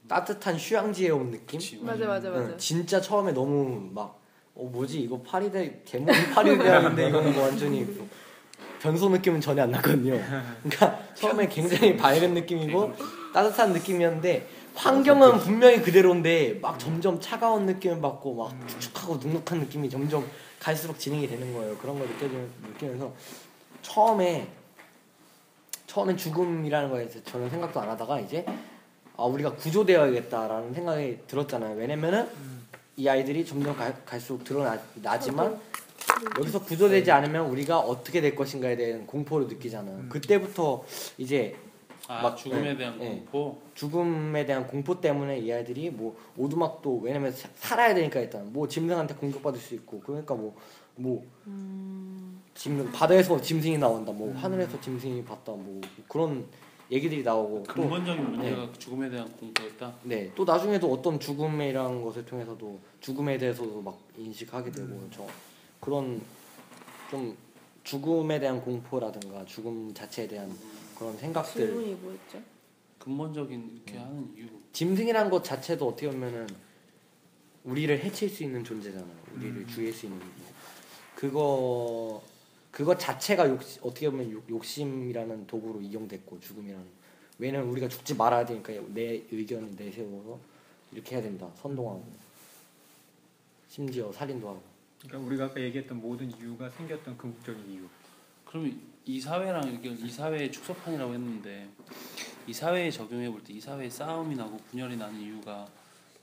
따뜻한 휴양지에 온 느낌. 맞아. 진짜 처음에 너무 막 뭐지 이거 파리대 개몽 파리대학인데 이거는 뭐 완전히 변소 느낌은 전혀 안 났거든요. 그러니까 처음에 굉장히 밝은 느낌이고 따뜻한 느낌이었는데 환경은 분명히 그대로인데 막 점점 차가운 느낌을 받고 막 축축하고 눅눅한 느낌이 점점 갈수록 진행이 되는 거예요. 그런 걸 느끼면서 처음엔 죽음이라는 거에 대해서 저는 생각도 안 하다가 이제 우리가 구조되어야겠다라는 생각이 들었잖아요. 왜냐면은 이 아이들이 점점 갈수록 드러나지만 여기서 구조되지 않으면 우리가 어떻게 될 것인가에 대한 공포를 느끼잖아요. 그때부터 이제 막, 죽음에 대한 네. 공포. 죽음에 대한 공포 때문에 이 아이들이 뭐 오두막도 왜냐면 살아야 되니까 일단 뭐 짐승한테 공격받을 수 있고 그러니까 뭐 짐승 바다에서 짐승이 나온다 뭐 하늘에서 짐승이 봤다 뭐 그런 얘기들이 나오고 근본적인 문제가 죽음에 대한 공포였다. 네, 또 나중에도 어떤 죽음이라는 것을 통해서도 죽음에 대해서도 막 인식하게 되고 저 그런 좀 죽음에 대한 공포라든가 죽음 자체에 대한 그런 생각들 질문이 뭐였죠? 근본적인 이렇게 하는 이유. 짐승이라는 것 자체도 어떻게 보면은 우리를 해칠 수 있는 존재잖아요. 우리를 죽일 수 있는 그거 자체가 어떻게 보면 욕심이라는 도구로 이용됐고 죽음이라는 왜냐면 우리가 죽지 말아야 되니까 내 의견을 내세워서 이렇게 해야 된다. 선동하고 심지어 살인도 하고. 그러니까 우리가 아까 얘기했던 모든 이유가 생겼던 궁극적인 이유. 그럼 이 사회랑 이렇게 이 사회의 축소판이라고 했는데 이 사회에 적용해 볼 때 이 사회에 싸움이 나고 분열이 나는 이유가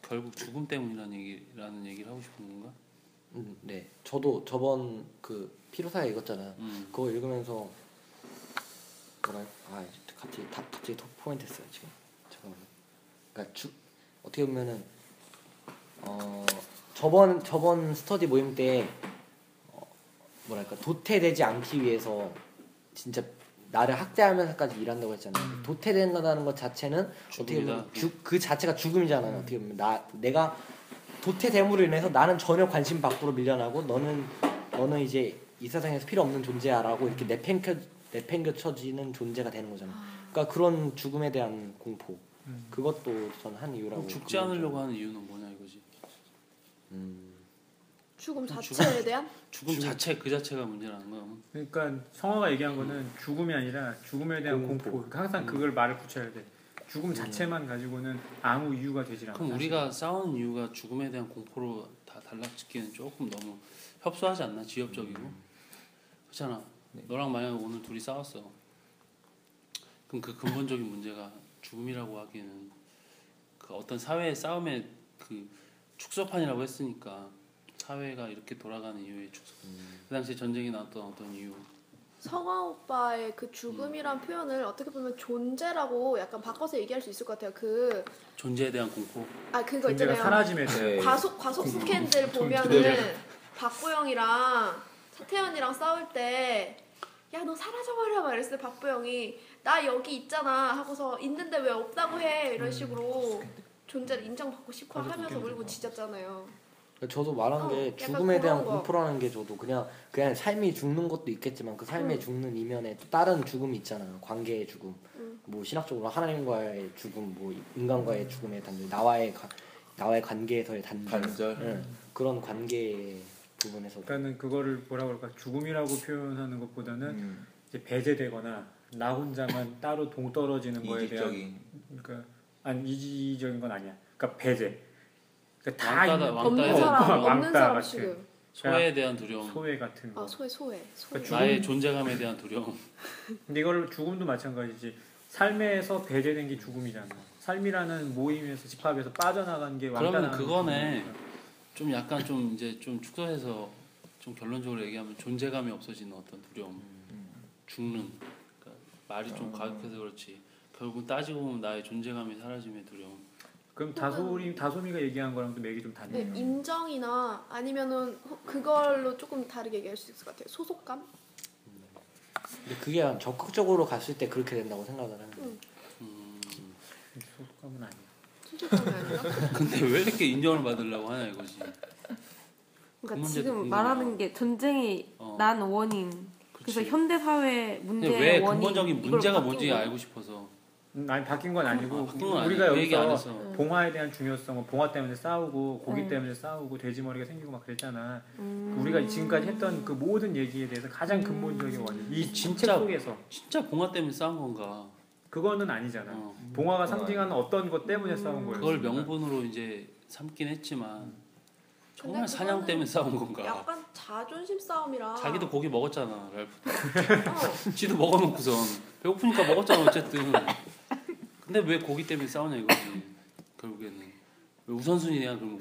결국 죽음 때문이라는 얘기를 하고 싶은 건가? 네. 저도 저번 그 피로사에 읽었잖아요. 그거 읽으면서 갑자기 톱 포인트 했어요 지금. 잠깐만요. 그러니까 어떻게 보면은 저번 스터디 모임 때 도태되지 않기 위해서 진짜 나를 학대하면서까지 일한다고 했잖아요. 도태된다는 것 자체는 어떻게 보면 그 자체가 죽음이잖아요. 어떻게 보면 내가 도태됨으로 인해서 나는 전혀 관심 밖으로 밀려나고 너는 이제 이 세상에서 필요 없는 존재야라고 이렇게 내팽겨쳐지는 존재가 되는 거잖아요. 그러니까 그런 죽음에 대한 공포 그것도 전 한 이유라고. 죽지 않으려고 하는 이유는 뭐냐 이거지. 죽음 자체에 대한? 죽음 자체 그 자체가 문제라는 거야. 그러니까 성화가 얘기한 거는 죽음이 아니라 죽음에 대한 공포. 그러니까 항상 그걸 말을 붙여야 돼. 죽음 자체만 가지고는 아무 이유가 되질 않아. 그럼 우리가 싸우는 이유가 죽음에 대한 공포로 다 달라붙기는 조금 너무 협소하지 않나? 지엽적이고. 그렇잖아. 너랑 만약 오늘 둘이 싸웠어. 그럼 그 근본적인 문제가 죽음이라고 하기에는 그 어떤 사회의 싸움의 그 축소판이라고 했으니까 사회가 이렇게 돌아가는 이유의 축소. 그 당시 전쟁이 나왔던 어떤 이유. 성화 오빠의 그 죽음이란 표현을 어떻게 보면 존재라고 약간 바꿔서 얘기할 수 있을 것 같아요. 그 존재에 대한 공포. 그거 존재가 있잖아요. 사라짐에 대해. 과속 스캔들 보면은 박보영이랑 차태현이랑 싸울 때 야 너 사라져버려 막 이랬을 때 박보영이 나 여기 있잖아 하고서 있는데 왜 없다고 해 이런 식으로 존재를 인정받고 싶어 하면서 울고 지졌잖아요. 저도 말한 게 죽음에 대한 공포라는 게 저도 그냥 삶이 죽는 것도 있겠지만 그 삶의 죽는 이면에 또 다른 죽음이 있잖아요. 관계의 죽음, 뭐 신학적으로 하나님과의 죽음, 뭐 인간과의 죽음의 단절, 나와의 관계에서의 단절, 그런 관계 부분에서. 그러니까는 그거를 뭐라 그럴까 죽음이라고 표현하는 것보다는 이제 배제되거나 나 혼자만 따로 동떨어지는 거에 대한 그러니까 이지적인 건 아니야. 그러니까 배제. 그러니까 다 있는 없는 사람 왕따 사람 같은. 취급. 소외에 대한 두려움. 소외 같은 거. 소외. 그러니까 나의 존재감에 대한 두려움. 근데 이걸 죽음도 마찬가지지. 삶에서 배제된 게 죽음이잖아. 삶이라는 모임에서 집합에서 빠져나간 게 왕따. 그러면 그거네. 좀 약간 좀 이제 좀 축소해서 좀 결론적으로 얘기하면 존재감이 없어지는 어떤 두려움. 죽는. 그러니까 말이 좀 과격해서 그렇지. 결국 따지고 보면 나의 존재감이 사라짐의 두려움. 그럼 다솜이가 얘기한 거랑 또 맥이 좀 다르네요. 네, 인정이나 아니면은 그걸로 조금 다르게 얘기할 수 있을 것 같아요. 소속감? 근데 그게 적극적으로 갔을 때 그렇게 된다고 생각을 하는데. 소속감은 아니야. 소속감이 아니라? 근데 왜 이렇게 인정을 받으려고 하냐 이거지. 그러니까 지금 말하는 게 전쟁이 난 원인. 그래서 그치. 현대 사회 문제의 왜 원인. 근본적인 문제가 이걸 뭔지 바꾼 알고 싶어서. 아니 바뀐 건 아니고 바뀐 건 우리가 아니고 그 얘기 안 여기서 했어. 봉화에 대한 중요성, 봉화 때문에 싸우고 고기 때문에 싸우고 돼지머리가 생기고 막 그랬잖아. 우리가 지금까지 했던 그 모든 얘기에 대해서 가장 근본적인 원인. 이 진짜 속에서 진짜 봉화 때문에 싸운 건가? 그거는 아니잖아. 봉화가 상징하는 어떤 것 때문에 싸운 거예요. 그걸 명분으로 이제 삼긴 했지만 정말 근데 사냥 때문에 싸운 건가? 약간 자존심 싸움이라. 자기도 고기 먹었잖아, 랄프도. 지도 먹어놓고선 배고프니까 먹었잖아 어쨌든. 근데 왜 고기 때문에 싸우냐 이거지. 결국에는 왜 우선순위냐? 그럼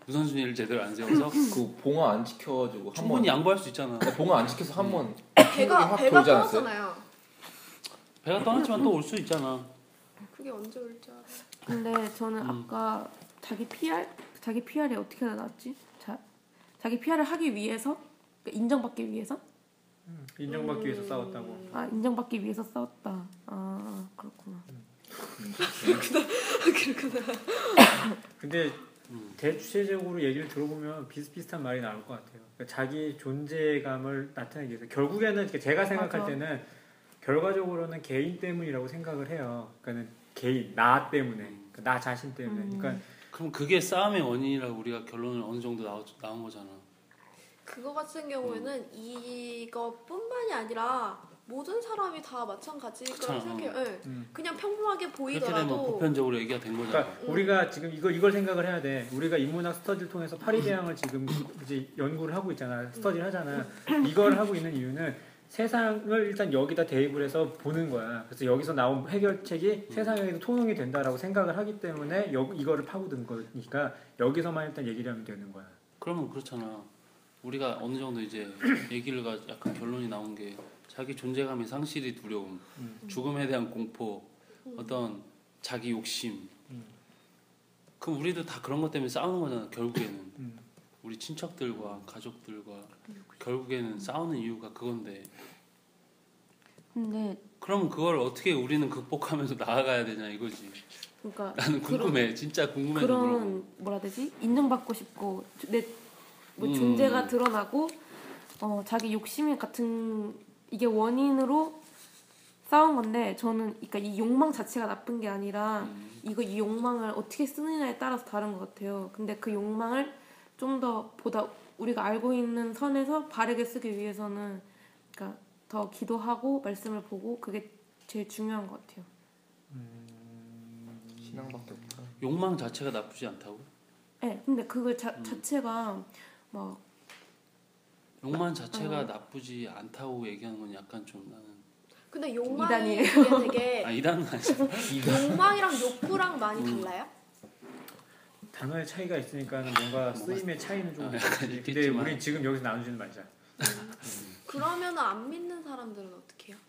우선순위를 제대로 안 세워서 그 봉화 안 지켜가지고 충분히 양보할 수 있잖아. 봉화 안 지켜서 한번 배가 돌지 않았어요? 터졌잖아요. 배가 떠났지만 또 올 수 있잖아. 그게 언제 올지 알아. 근데 저는 아까 자기 PR이 어떻게 나왔지? 자기 PR을 하기 위해서, 그러니까 인정받기 위해서? 인정받기 위해서 싸웠다고. 아, 인정받기 위해서 싸웠다. 아, 그렇구나. 근데 대주체적으로 얘기를 들어보면 비슷비슷한 말이 나올 것 같아요. 그러니까 자기 존재감을 나타내기 위해서 결국에는 제가 생각할 맞아. 때는 결과적으로는 개인 때문이라고 생각을 해요. 그러니까는 개인 나 때문에, 그러니까 나 자신 때문에. 그러니까 그럼 그게 싸움의 원인이라고 우리가 결론을 어느 정도 나온 거잖아. 그거 같은 경우에는 이것뿐만이 아니라 모든 사람이 다 마찬가지 그렇잖아. 그런 생각해요. 네. 그냥 평범하게 그렇게 되면 보이더라도 보편적으로 얘기가 된 거잖아. 그러니까 우리가 지금 이걸 생각을 해야 돼. 우리가 인문학 스터디를 통해서 파리대항을 지금 이제 연구를 하고 있잖아. 스터디를 하잖아. 이걸 하고 있는 이유는 세상을 일단 여기다 대입을 해서 보는 거야. 그래서 여기서 나온 해결책이 세상에도 통용이 된다라고 생각을 하기 때문에 이거를 파고든 거니까 여기서만 일단 얘기를 하면 되는 거야. 그러면 그렇잖아. 우리가 어느 정도 이제 얘기를 약간 결론이 나온 게 자기 존재감의 상실이 두려움, 죽음에 대한 공포, 어떤 자기 욕심. 그럼 우리도 다 그런 것 때문에 싸우는 거잖아. 결국에는 우리 친척들과 가족들과 결국에는 싸우는 이유가 그건데. 근데 그럼 그걸 어떻게 우리는 극복하면서 나아가야 되냐 이거지. 그러니까 나는 궁금해. 진짜 궁금해서 그런 물어보는. 뭐라 해야 되지? 인정받고 싶고 내 존재가 드러나고 자기 욕심 같은 이게 원인으로 싸운 건데 저는 그러니까 이 욕망 자체가 나쁜 게 아니라 이 욕망을 어떻게 쓰느냐에 따라서 다른 것 같아요. 근데 그 욕망을 좀 더 보다 우리가 알고 있는 선에서 바르게 쓰기 위해서는 그러니까 더 기도하고 말씀을 보고 그게 제일 중요한 것 같아요. 신앙밖에 없다. 욕망 자체가 나쁘지 않다고? 네, 근데 그걸 자체가 막 욕망 자체가 나쁘지 않다고 얘기하는 건 약간 좀 나는. 근데 욕망이 이단이에요. 그게 되게 이단은 아니죠. 욕망이랑 욕구랑 많이 달라요? 단어의 차이가 있으니까 뭔가 쓰임의 차이는 좀 있지. 근데 있겠지만. 우리 지금 여기서 나누지는 말자. 그러면 안 믿는 사람들은 어떻게 해요?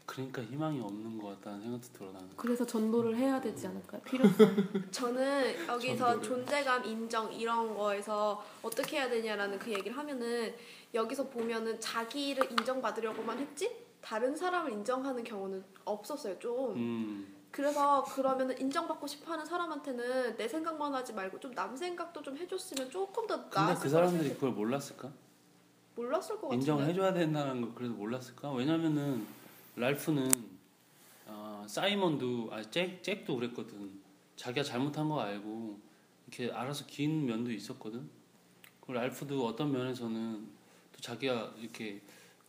그러니까 희망이 없는 것 같다는 생각도 들어 나는. 그래서 전도를 해야 되지 않을까요? 필요성. 저는 여기서 존재감 인정 이런 거에서 어떻게 해야 되냐라는 그 얘기를 하면은 여기서 보면은 자기를 인정받으려고만 했지 다른 사람을 인정하는 경우는 없었어요 좀. 그래서 그러면은 인정받고 싶어하는 사람한테는 내 생각만 하지 말고 좀 남 생각도 좀 해줬으면 조금 더 근데 나았을 그 사람들이 그걸 몰랐을까? 몰랐을 것 같은데. 인정을 해줘야 된다는 걸 그래도 몰랐을까? 왜냐면은 랄프는 사이먼도 잭도 그랬거든. 자기가 잘못한 거 알고 이렇게 알아서 긴 면도 있었거든. 그리고 랄프도 어떤 면에서는 또 자기가 이렇게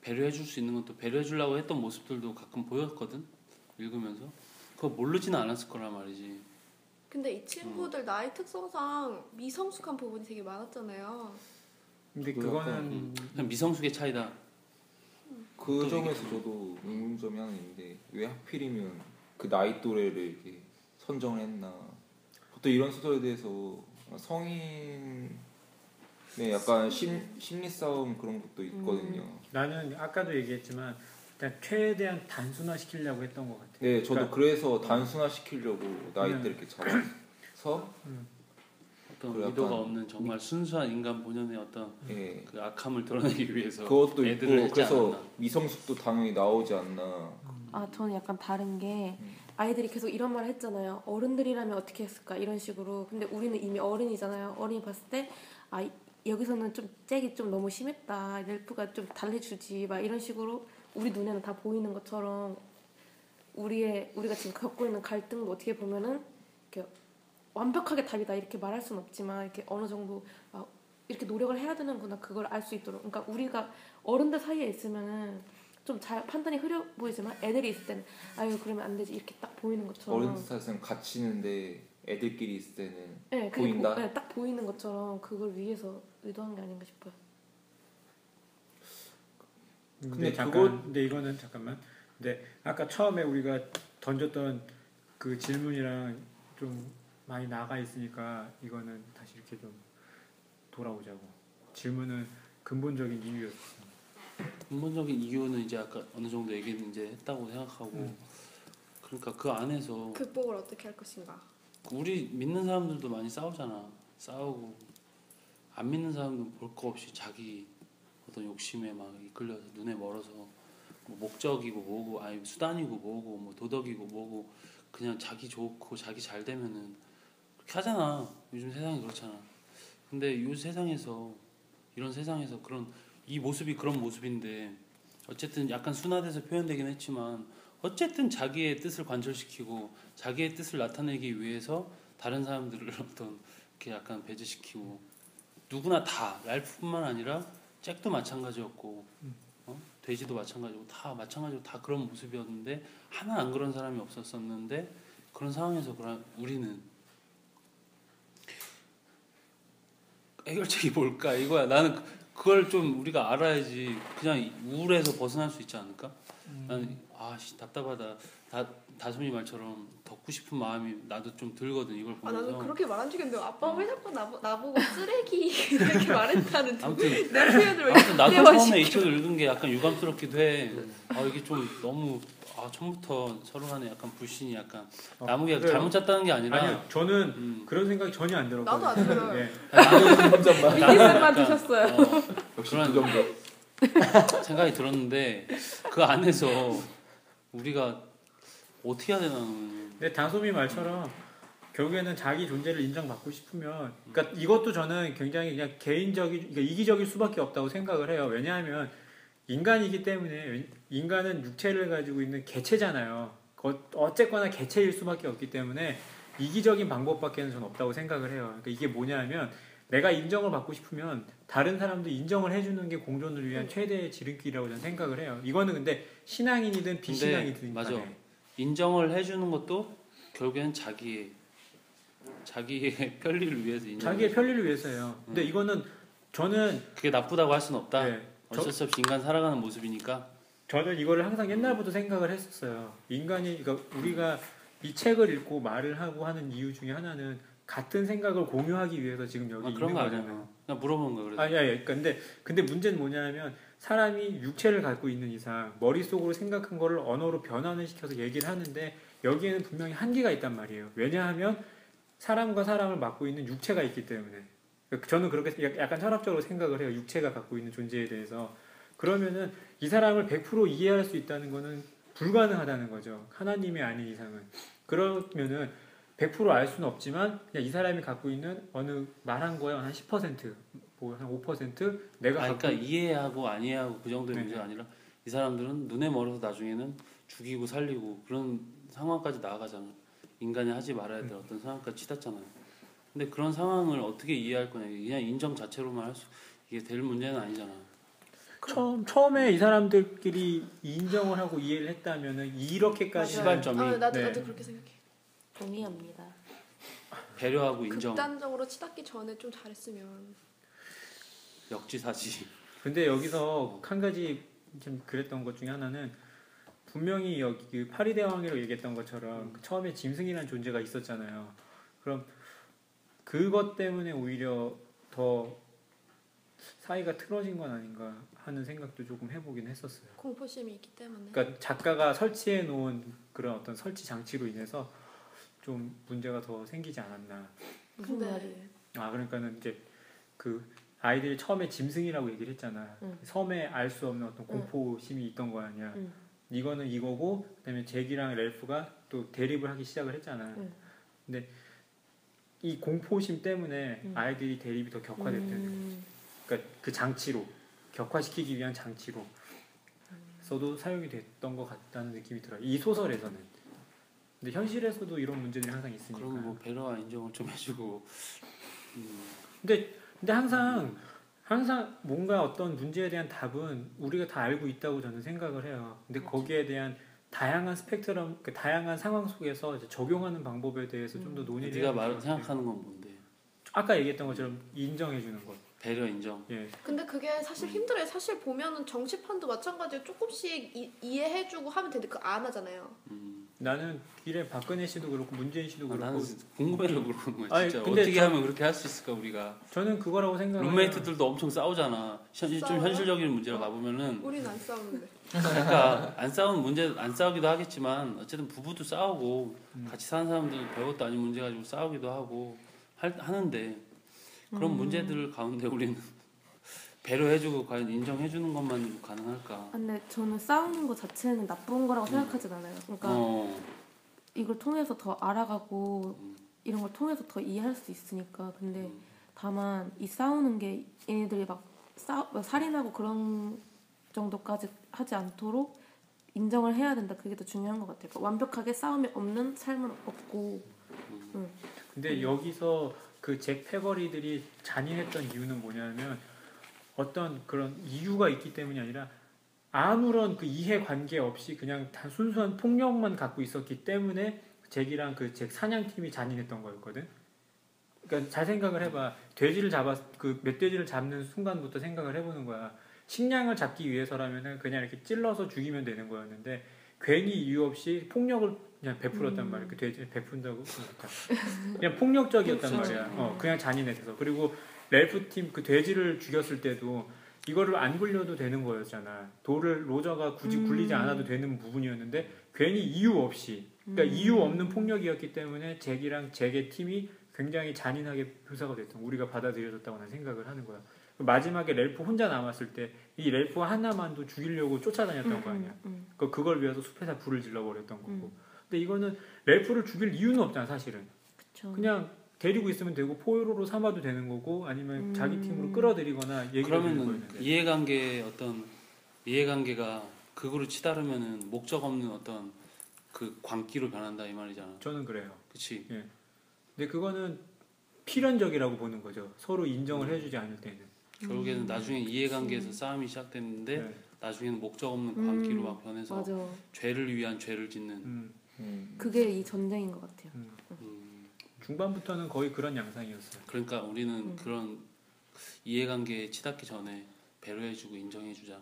배려해줄 수 있는 것도 배려해주려고 했던 모습들도 가끔 보였거든. 읽으면서 그거 모르지는 않았을 거란 말이지. 근데 이 친구들 나이 특성상 미성숙한 부분이 되게 많았잖아요. 근데 그거 그거는 그냥 미성숙의 차이다. 그 점에서 저도 의문점이 하나 있는데 왜 하필이면 그 나이 또래를 이렇게 선정을 했나. 보통 이런 소설에 대해서 성인의 약간 심리 싸움 그런 것도 있거든요. 나는 아까도 얘기했지만 일단 최대한 단순화시키려고 했던 것 같아요. 네, 저도 그러니까 그래서 단순화시키려고 나이대를 이렇게 잡아서 어떤 그래, 의도가 약간 없는 정말 순수한 인간 본연의 어떤 예. 그 악함을 드러내기 위해서 그것도 애들을 있고 했지 그래서 않았나. 미성숙도 당연히 나오지 않나. 아 저는 약간 다른 게 아이들이 계속 이런 말을 했잖아요. 어른들이라면 어떻게 했을까 이런 식으로. 근데 우리는 이미 어른이잖아요. 어른이 봤을 때 여기서는 좀 잭이 좀 너무 심했다. 넬프가 좀 달래주지 막 이런 식으로 우리 눈에는 다 보이는 것처럼 우리가 지금 겪고 있는 갈등도 어떻게 보면은 이렇게 완벽하게 답이다 이렇게 말할 수는 없지만 이렇게 어느 정도 이렇게 노력을 해야 되는구나 그걸 알 수 있도록. 그러니까 우리가 어른들 사이에 있으면은 좀 잘 판단이 흐려 보이지만 애들이 있을 때는 아유 그러면 안 되지 이렇게 딱 보이는 것처럼. 어른들 사이에서는 갇히는데 애들끼리 있을 때는 네, 보인다. 네, 딱 보이는 것처럼 그걸 위해서 의도한 게 아닌가 싶어요. 근데 이거는 잠깐만. 근데 아까 처음에 우리가 던졌던 그 질문이랑 좀 많이 나가 있으니까 이거는 다시 이렇게 좀 돌아오자고. 질문은 근본적인 이유였어. 근본적인 이유는 이제 아까 어느 정도 얘기는 이제 했다고 생각하고 그러니까 그 안에서 극복을 어떻게 할 것인가. 우리 믿는 사람들도 많이 싸우잖아. 싸우고 안 믿는 사람들은 볼 거 없이 자기 어떤 욕심에 막 이끌려서 눈에 멀어서 뭐 목적이고 뭐고 아니 수단이고 뭐고 뭐 도덕이고 뭐고 그냥 자기 좋고 자기 잘 되면은 그렇게 하잖아. 요즘 세상이 그렇잖아. 근데 이 세상에서 이런 세상에서 그런 이 모습이 그런 모습인데 어쨌든 약간 순화돼서 표현되긴 했지만 어쨌든 자기의 뜻을 관철시키고 자기의 뜻을 나타내기 위해서 다른 사람들을 어떤 이렇게 약간 배제시키고 누구나 다 랄프뿐만 아니라 잭도 마찬가지였고 돼지도 마찬가지고 다 마찬가지로 다 그런 모습이었는데 하나 안 그런 사람이 없었었는데 그런 상황에서 우리는 해결책이 뭘까 이거야. 나는 그걸 좀 우리가 알아야지 그냥 우울해서 벗어날 수 있지 않을까? 나는 답답하다. 다솜이 말처럼 덮고 싶은 마음이 나도 좀 들거든 이걸 보면서. 나는 그렇게 말한 적이 없는데 아빠 왜 자꾸 나보고 쓰레기 이렇게 말했다는 아무튼 내 표현을 아무튼 나도 처음에 이 책을 읽은 게 약간 유감스럽기도 해. 이게 좀 너무 처음부터 서로 간에 약간 불신이 약간 나무가 잘못 짰다는 게 아니라 아니요 저는 그런 생각이 전혀 안 들었거든요. 나도 안 들어요. 예. 이기승만 드셨어요. 역시 두 점도. 생각이 들었는데 그 안에서 우리가 어떻게 해야 되나. 근데 다솜이 말처럼 결국에는 자기 존재를 인정받고 싶으면 그러니까 이것도 저는 굉장히 그냥 그러니까 이기적일 수밖에 없다고 생각을 해요. 왜냐하면 인간이기 때문에 인간은 육체를 가지고 있는 개체잖아요. 어쨌거나 개체일 수밖에 없기 때문에 이기적인 방법밖에는 저는 없다고 생각을 해요. 그러니까 이게 뭐냐면 내가 인정을 받고 싶으면 다른 사람도 인정을 해주는 게 공존을 위한 최대의 지름길이라고 저는 생각을 해요. 이거는 근데 신앙인이든 비신앙이든 맞아. 인정을 해주는 것도 결국엔 자기의 편리를 위해서 자기의 편리를 위해서예요. 근데 이거는 저는 그게 나쁘다고 할 수는 없다. 네, 어쩔 수 없이 인간 살아가는 모습이니까. 저는 이거를 항상 옛날부터 생각을 했었어요. 그러니까 우리가 이 책을 읽고 말을 하고 하는 이유 중에 하나는 같은 생각을 공유하기 위해서 지금 여기 그런 있는 거 거잖아요. 아니야. 그냥 물어본 거야. 그래서. 아니, 근데 문제는 뭐냐면 사람이 육체를 갖고 있는 이상 머릿속으로 생각한 거를 언어로 변환을 시켜서 얘기를 하는데 여기에는 분명히 한계가 있단 말이에요. 왜냐하면 사람과 사람을 맡고 있는 육체가 있기 때문에. 저는 그렇게 약간 철학적으로 생각을 해요. 육체가 갖고 있는 존재에 대해서. 그러면은 이 사람을 100% 이해할 수 있다는 거는 불가능하다는 거죠. 하나님이 아닌 이상은. 그러면은 100% 알 수는 없지만 그냥 이 사람이 갖고 있는 어느 말한 거에 한 10%, 뭐 한 5% 내가 그러니까 이해하고 안 이해하고 그 정도의 네네. 문제가 아니라 이 사람들은 눈에 멀어서 나중에는 죽이고 살리고 그런 상황까지 나아가잖아. 인간이 하지 말아야 될 어떤 상황까지 치닫잖아요. 근데 그런 상황을 어떻게 이해할 거냐. 그냥 인정 자체로만 이게 될 문제는 아니잖아. 처음에 이 사람들끼리 인정을 하고 이해를 했다면은 이렇게까지 시발점이 나도 네. 그렇게 생각해. 동의합니다. 배려하고 인정, 극단적으로 치닫기 전에 좀 잘했으면. 역지사지. 근데 여기서 한 가지 좀 그랬던 것 중에 하나는 분명히 여기 그 파리대왕이라고 얘기했던 것처럼 처음에 짐승이라는 존재가 있었잖아요. 그럼 그것 때문에 오히려 더 사이가 틀어진 건 아닌가 하는 생각도 조금 해보긴 했었어요. 공포심이 있기 때문에. 그러니까 작가가 설치해 놓은 그런 어떤 설치 장치로 인해서 좀 문제가 더 생기지 않았나. 무슨 근데- 말이에요? 그러니까는 이제 그 아이들이 처음에 짐승이라고 얘기를 했잖아. 응. 섬에 알 수 없는 어떤 공포심이 있던 거 아니야. 응. 이거는 이거고 그다음에 잭이랑 렐프가 또 대립을 하기 시작을 했잖아. 응. 근데 이 공포심 때문에 응. 아이들이 대립이 더 격화됐대요. 그러니까 그 장치로 격화시키기 위한 장치로 서도 사용이 됐던 것 같다는 느낌이 들어요. 이 소설에서는. 근데 현실에서도 이런 문제들이 항상 있으니까. 그럼 뭐 배려와 인정을 좀 해주고. 근데 항상 뭔가 어떤 문제에 대한 답은 우리가 다 알고 있다고 저는 생각을 해요. 근데 거기에 대한 다양한 스펙트럼, 그 다양한 상황 속에서 이제 적용하는 방법에 대해서 좀 더 논의를 네가 해야 말을 될 것 같아요. 생각하는 건 뭔데? 아까 얘기했던 것처럼 인정해 주는 것. 배려 인정. 예. 근데 그게 사실 힘들어요. 사실 보면은 정치판도 마찬가지로 조금씩 이해해주고 하면 되는데 그거 안 하잖아요. 나는 길에 박근혜 씨도 그렇고 문재인 씨도 그렇고 나는 궁금해서 그러는 거야. 아니, 진짜 근데 어떻게 하면 그렇게 할 수 있을까 우리가. 저는 그거라고 생각해요. 룸메이트들도 엄청 싸우잖아. 좀 싸워요? 현실적인 문제로 가보면은 우리는 안 싸우는데. 그러니까 안 싸우기도 하겠지만 어쨌든 부부도 싸우고 같이 사는 사람들 별것도 아닌 문제 가지고 싸우기도 하고 하는데 그런 문제들 가운데 우리는 배려해주고 과연 인정해주는 것만 가능할까? 근데 저는 싸우는 것 자체는 나쁜 거라고 생각하진 않아요. 그러니까 이걸 통해서 더 알아가고 이런 걸 통해서 더 이해할 수 있으니까. 근데 다만 이 싸우는 게 얘네들이 막 살인하고 그런 정도까지 하지 않도록 인정을 해야 된다. 그게 더 중요한 것 같아요. 그러니까 완벽하게 싸움이 없는 삶은 없고. 근데 여기서 그 잭 패거리들이 잔인했던 이유는 뭐냐면 어떤 그런 이유가 있기 때문이 아니라 아무런 그 이해관계 없이 그냥 단 순수한 폭력만 갖고 있었기 때문에 잭이랑 그 잭 사냥팀이 잔인했던 거였거든. 그러니까 잘 생각을 해봐. 그 멧돼지를 잡는 순간부터 생각을 해보는 거야. 식량을 잡기 위해서라면은 그냥 이렇게 찔러서 죽이면 되는 거였는데 괜히 이유 없이 폭력을 그냥 베풀었단 말이야. 그 돼지 베푼다고 그냥 폭력적이었단 말이야. 그냥 잔인해서. 그리고 렐프 팀 그 돼지를 죽였을 때도 이거를 안 굴려도 되는 거였잖아. 돌을 로저가 굳이 굴리지 않아도 되는 부분이었는데 괜히 이유 없이, 그러니까 이유 없는 폭력이었기 때문에 잭이랑 잭의 팀이 굉장히 잔인하게 묘사가 됐던, 우리가 받아들여졌다고 난 생각을 하는 거야. 마지막에 렐프 혼자 남았을 때 이 렐프 하나만도 죽이려고 쫓아다녔던 거 아니야. 그걸 위해서 숲에다 불을 질러버렸던 거고. 근데 이거는 렐프를 죽일 이유는 없잖아 사실은. 그쵸. 그냥 데리고 있으면 되고 포로로 삼아도 되는 거고 아니면 자기 팀으로 끌어들이거나 얘기를 하는 그러면은 거였는데. 이해관계가 극으로 치달으면은 목적 없는 어떤 그 광기로 변한다 이 말이잖아. 저는 그래요. 그치? 예. 근데 그거는 필연적이라고 보는 거죠. 서로 인정을 해주지 않을 때는. 결국에는 나중에 이해관계에서 싸움이 시작됐는데 네. 나중에는 목적 없는 광기로 막 변해서 맞아. 죄를 위한 죄를 짓는. 그게 이 전쟁인 것 같아요. 중반부터는 거의 그런 양상이었어요. 그러니까 우리는 그런 이해관계에 치닫기 전에 배려해주고 인정해주자.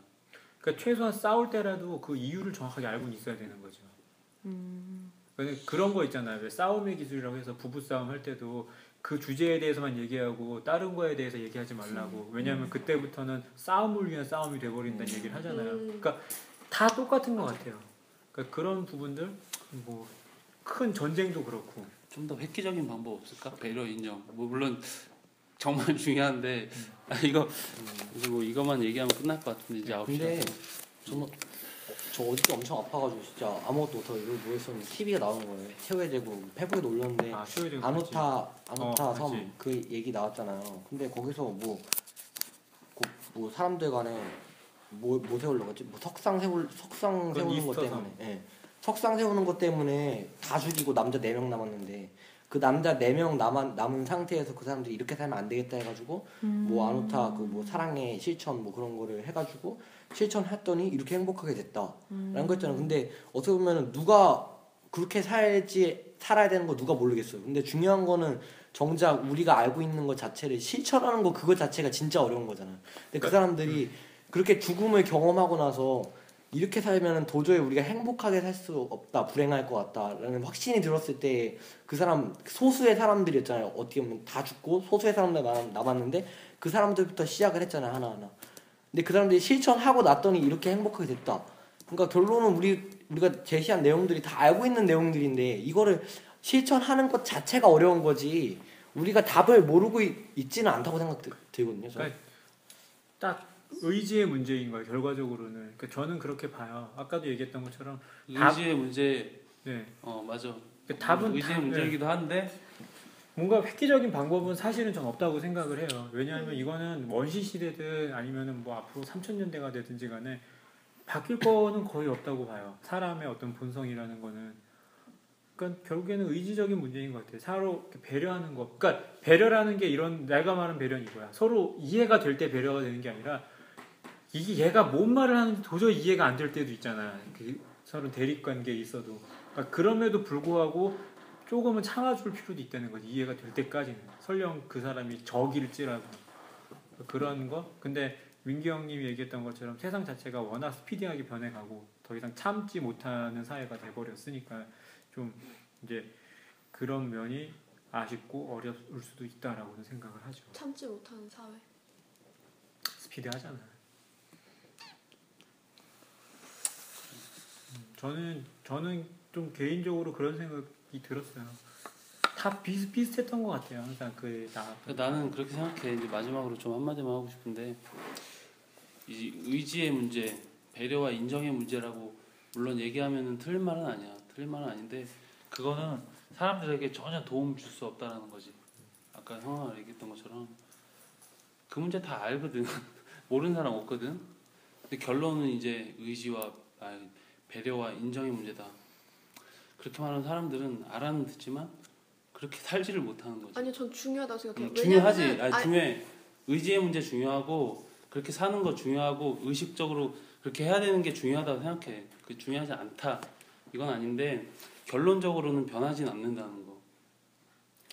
그러니까 최소한 싸울 때라도 그 이유를 정확하게 알고 있어야 되는 거죠. 그런 거 있잖아요. 왜 싸움의 기술이라고 해서 부부싸움 할 때도 그 주제에 대해서만 얘기하고 다른 거에 대해서 얘기하지 말라고. 왜냐하면 그때부터는 싸움을 위한 싸움이 돼버린다는 얘기를 하잖아요. 그러니까 다 똑같은 것 같아요. 그러니까 그런 부분들, 뭐 큰 전쟁도 그렇고. 좀 더 획기적인 방법 없을까? 배려 인정. 뭐 물론 정말 중요한데 이제 뭐 이것만 얘기하면 끝날 것 같은데 이제 9시. 근데 저는 저 어저께 엄청 아파가지고 진짜 아무것도 못하고 이러고 누워있었는데 TV가 나오는 거예요. 최후의 제국에 올렸는데 아누타 섬 그 얘기 나왔잖아요. 근데 거기서 뭐 사람들 간에 뭐 세우려고 했지? 뭐 석상 세우는 것 때문에. 예. 석상 세우는 것 때문에 다 죽이고 남자 4명 남았는데 그 남자 4명 남은 상태에서 그 사람들이 이렇게 살면 안 되겠다 해가지고 뭐 아누타 그 뭐 사랑의 실천 뭐 그런 거를 해가지고 실천했더니 이렇게 행복하게 됐다라는 거 있잖아요. 근데 어떻게 보면은 누가 그렇게 살아야 되는 거 누가 모르겠어요. 근데 중요한 거는 정작 우리가 알고 있는 것 자체를 실천하는 거 그거 자체가 진짜 어려운 거잖아요. 근데 그 사람들이 그렇게 죽음을 경험하고 나서 이렇게 살면 도저히 우리가 행복하게 살 수 없다, 불행할 것 같다라는 확신이 들었을 때 그 사람 소수의 사람들이었잖아요. 어떻게 보면 다 죽고 소수의 사람들 남았는데 그 사람들부터 시작을 했잖아요, 하나하나. 근데 그 사람들이 실천하고 났더니 이렇게 행복하게 됐다. 그러니까 결론은 우리가 제시한 내용들이 다 알고 있는 내용들인데 이거를 실천하는 것 자체가 어려운 거지. 우리가 답을 모르고 있지는 않다고 생각들거든요. 그러니까 딱 의지의 문제인 거예요. 결과적으로는. 그러니까 저는 그렇게 봐요. 아까도 얘기했던 것처럼 의지의 문제. 네. 맞아. 그러니까 답은 의지의 문제이기도 한데 뭔가 획기적인 방법은 사실은 전 없다고 생각을 해요. 왜냐하면 이거는 원시 시대든 아니면은 뭐 앞으로 3000년대가 되든지 간에 바뀔 거는 거의 없다고 봐요. 사람의 어떤 본성이라는 거는. 그러니까 결국에는 의지적인 문제인 것 같아요. 서로 배려하는 거. 그러니까 배려라는 게 이런 내가 말한 배려는 이거야. 서로 이해가 될 때 배려가 되는 게 아니라 이게 얘가 뭔 말을 하는지 도저히 이해가 안 될 때도 있잖아. 서로 대립관계에 있어도. 그러니까 그럼에도 불구하고 조금은 참아줄 필요도 있다는 거지. 이해가 될 때까지는. 설령 그 사람이 적일지라도. 그런 거. 근데 민기 형님이 얘기했던 것처럼 세상 자체가 워낙 스피디하게 변해가고 더 이상 참지 못하는 사회가 돼버렸으니까 좀 이제 그런 면이 아쉽고 어려울 수도 있다라고는 생각을 하죠. 참지 못하는 사회. 스피디하잖아. 저는 좀 개인적으로 그런 생각이 들었어요. 다 비슷비슷했던 것 같아요. 항상 나는 그렇게 생각해. 이제 마지막으로 좀 한마디만 하고 싶은데 이 의지의 문제, 배려와 인정의 문제라고 물론 얘기하면은 틀린 말은 아니야. 틀린 말은 아닌데 그거는 사람들에게 전혀 도움 줄 수 없다라는 거지. 아까 형아가 얘기했던 것처럼 그 문제 다 알거든. 모르는 사람 없거든. 근데 결론은 이제 의지와 배려와 인정의 문제다. 그렇게 말하는 사람들은 알아는 듣지만 그렇게 살지를 못하는 거지. 아니요, 전 중요하다고 생각해요. 중요하지. 왜냐면은 중요해. 의지의 문제 중요하고 그렇게 사는 거 중요하고 의식적으로 그렇게 해야 되는 게 중요하다고 생각해. 그 중요하지 않다. 이건 아닌데 결론적으로는 변하진 않는다는 거.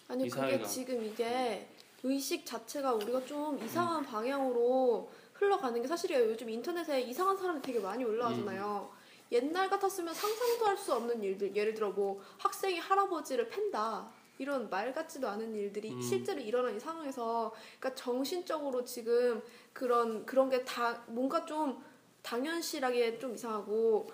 아니 이 그게 사회가. 지금 이게 의식 자체가 우리가 좀 이상한 방향으로 흘러가는 게 사실이에요. 요즘 인터넷에 이상한 사람이 되게 많이 올라오잖아요. 옛날 같았으면 상상도 할 수 없는 일들, 예를 들어 뭐 학생이 할아버지를 팬다 이런 말 같지도 않은 일들이 실제로 일어난 이 상황에서, 그러니까 정신적으로 지금 그런 게 다 뭔가 좀 당연시하게 좀 이상하고,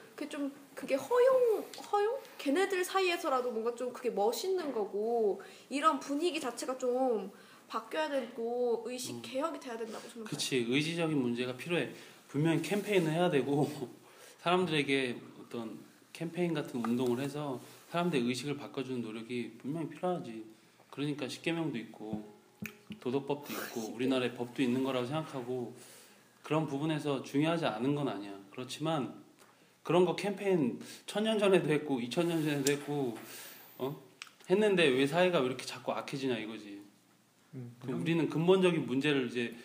그게 허용 걔네들 사이에서라도 뭔가 좀 그게 멋있는 거고, 이런 분위기 자체가 좀 바뀌어야 되고 의식 개혁이 돼야 된다고 저는 봐요. 그치. 의지적인 문제가 필요해. 분명히 캠페인을 해야 되고 사람들에게 어떤 캠페인 같은 운동을 해서 사람들의 의식을 바꿔주는 노력이 분명히 필요하지. 그러니까 십계명도 있고 도덕법도 있고 우리나라에 법도 있는 거라고 생각하고 그런 부분에서 중요하지 않은 건 아니야. 그렇지만 그런 거 캠페인 1000년 전에도 했고 2000년 전에도 했고 했는데 왜 사회가 왜 이렇게 자꾸 악해지냐 이거지. 우리는 근본적인 문제를 이제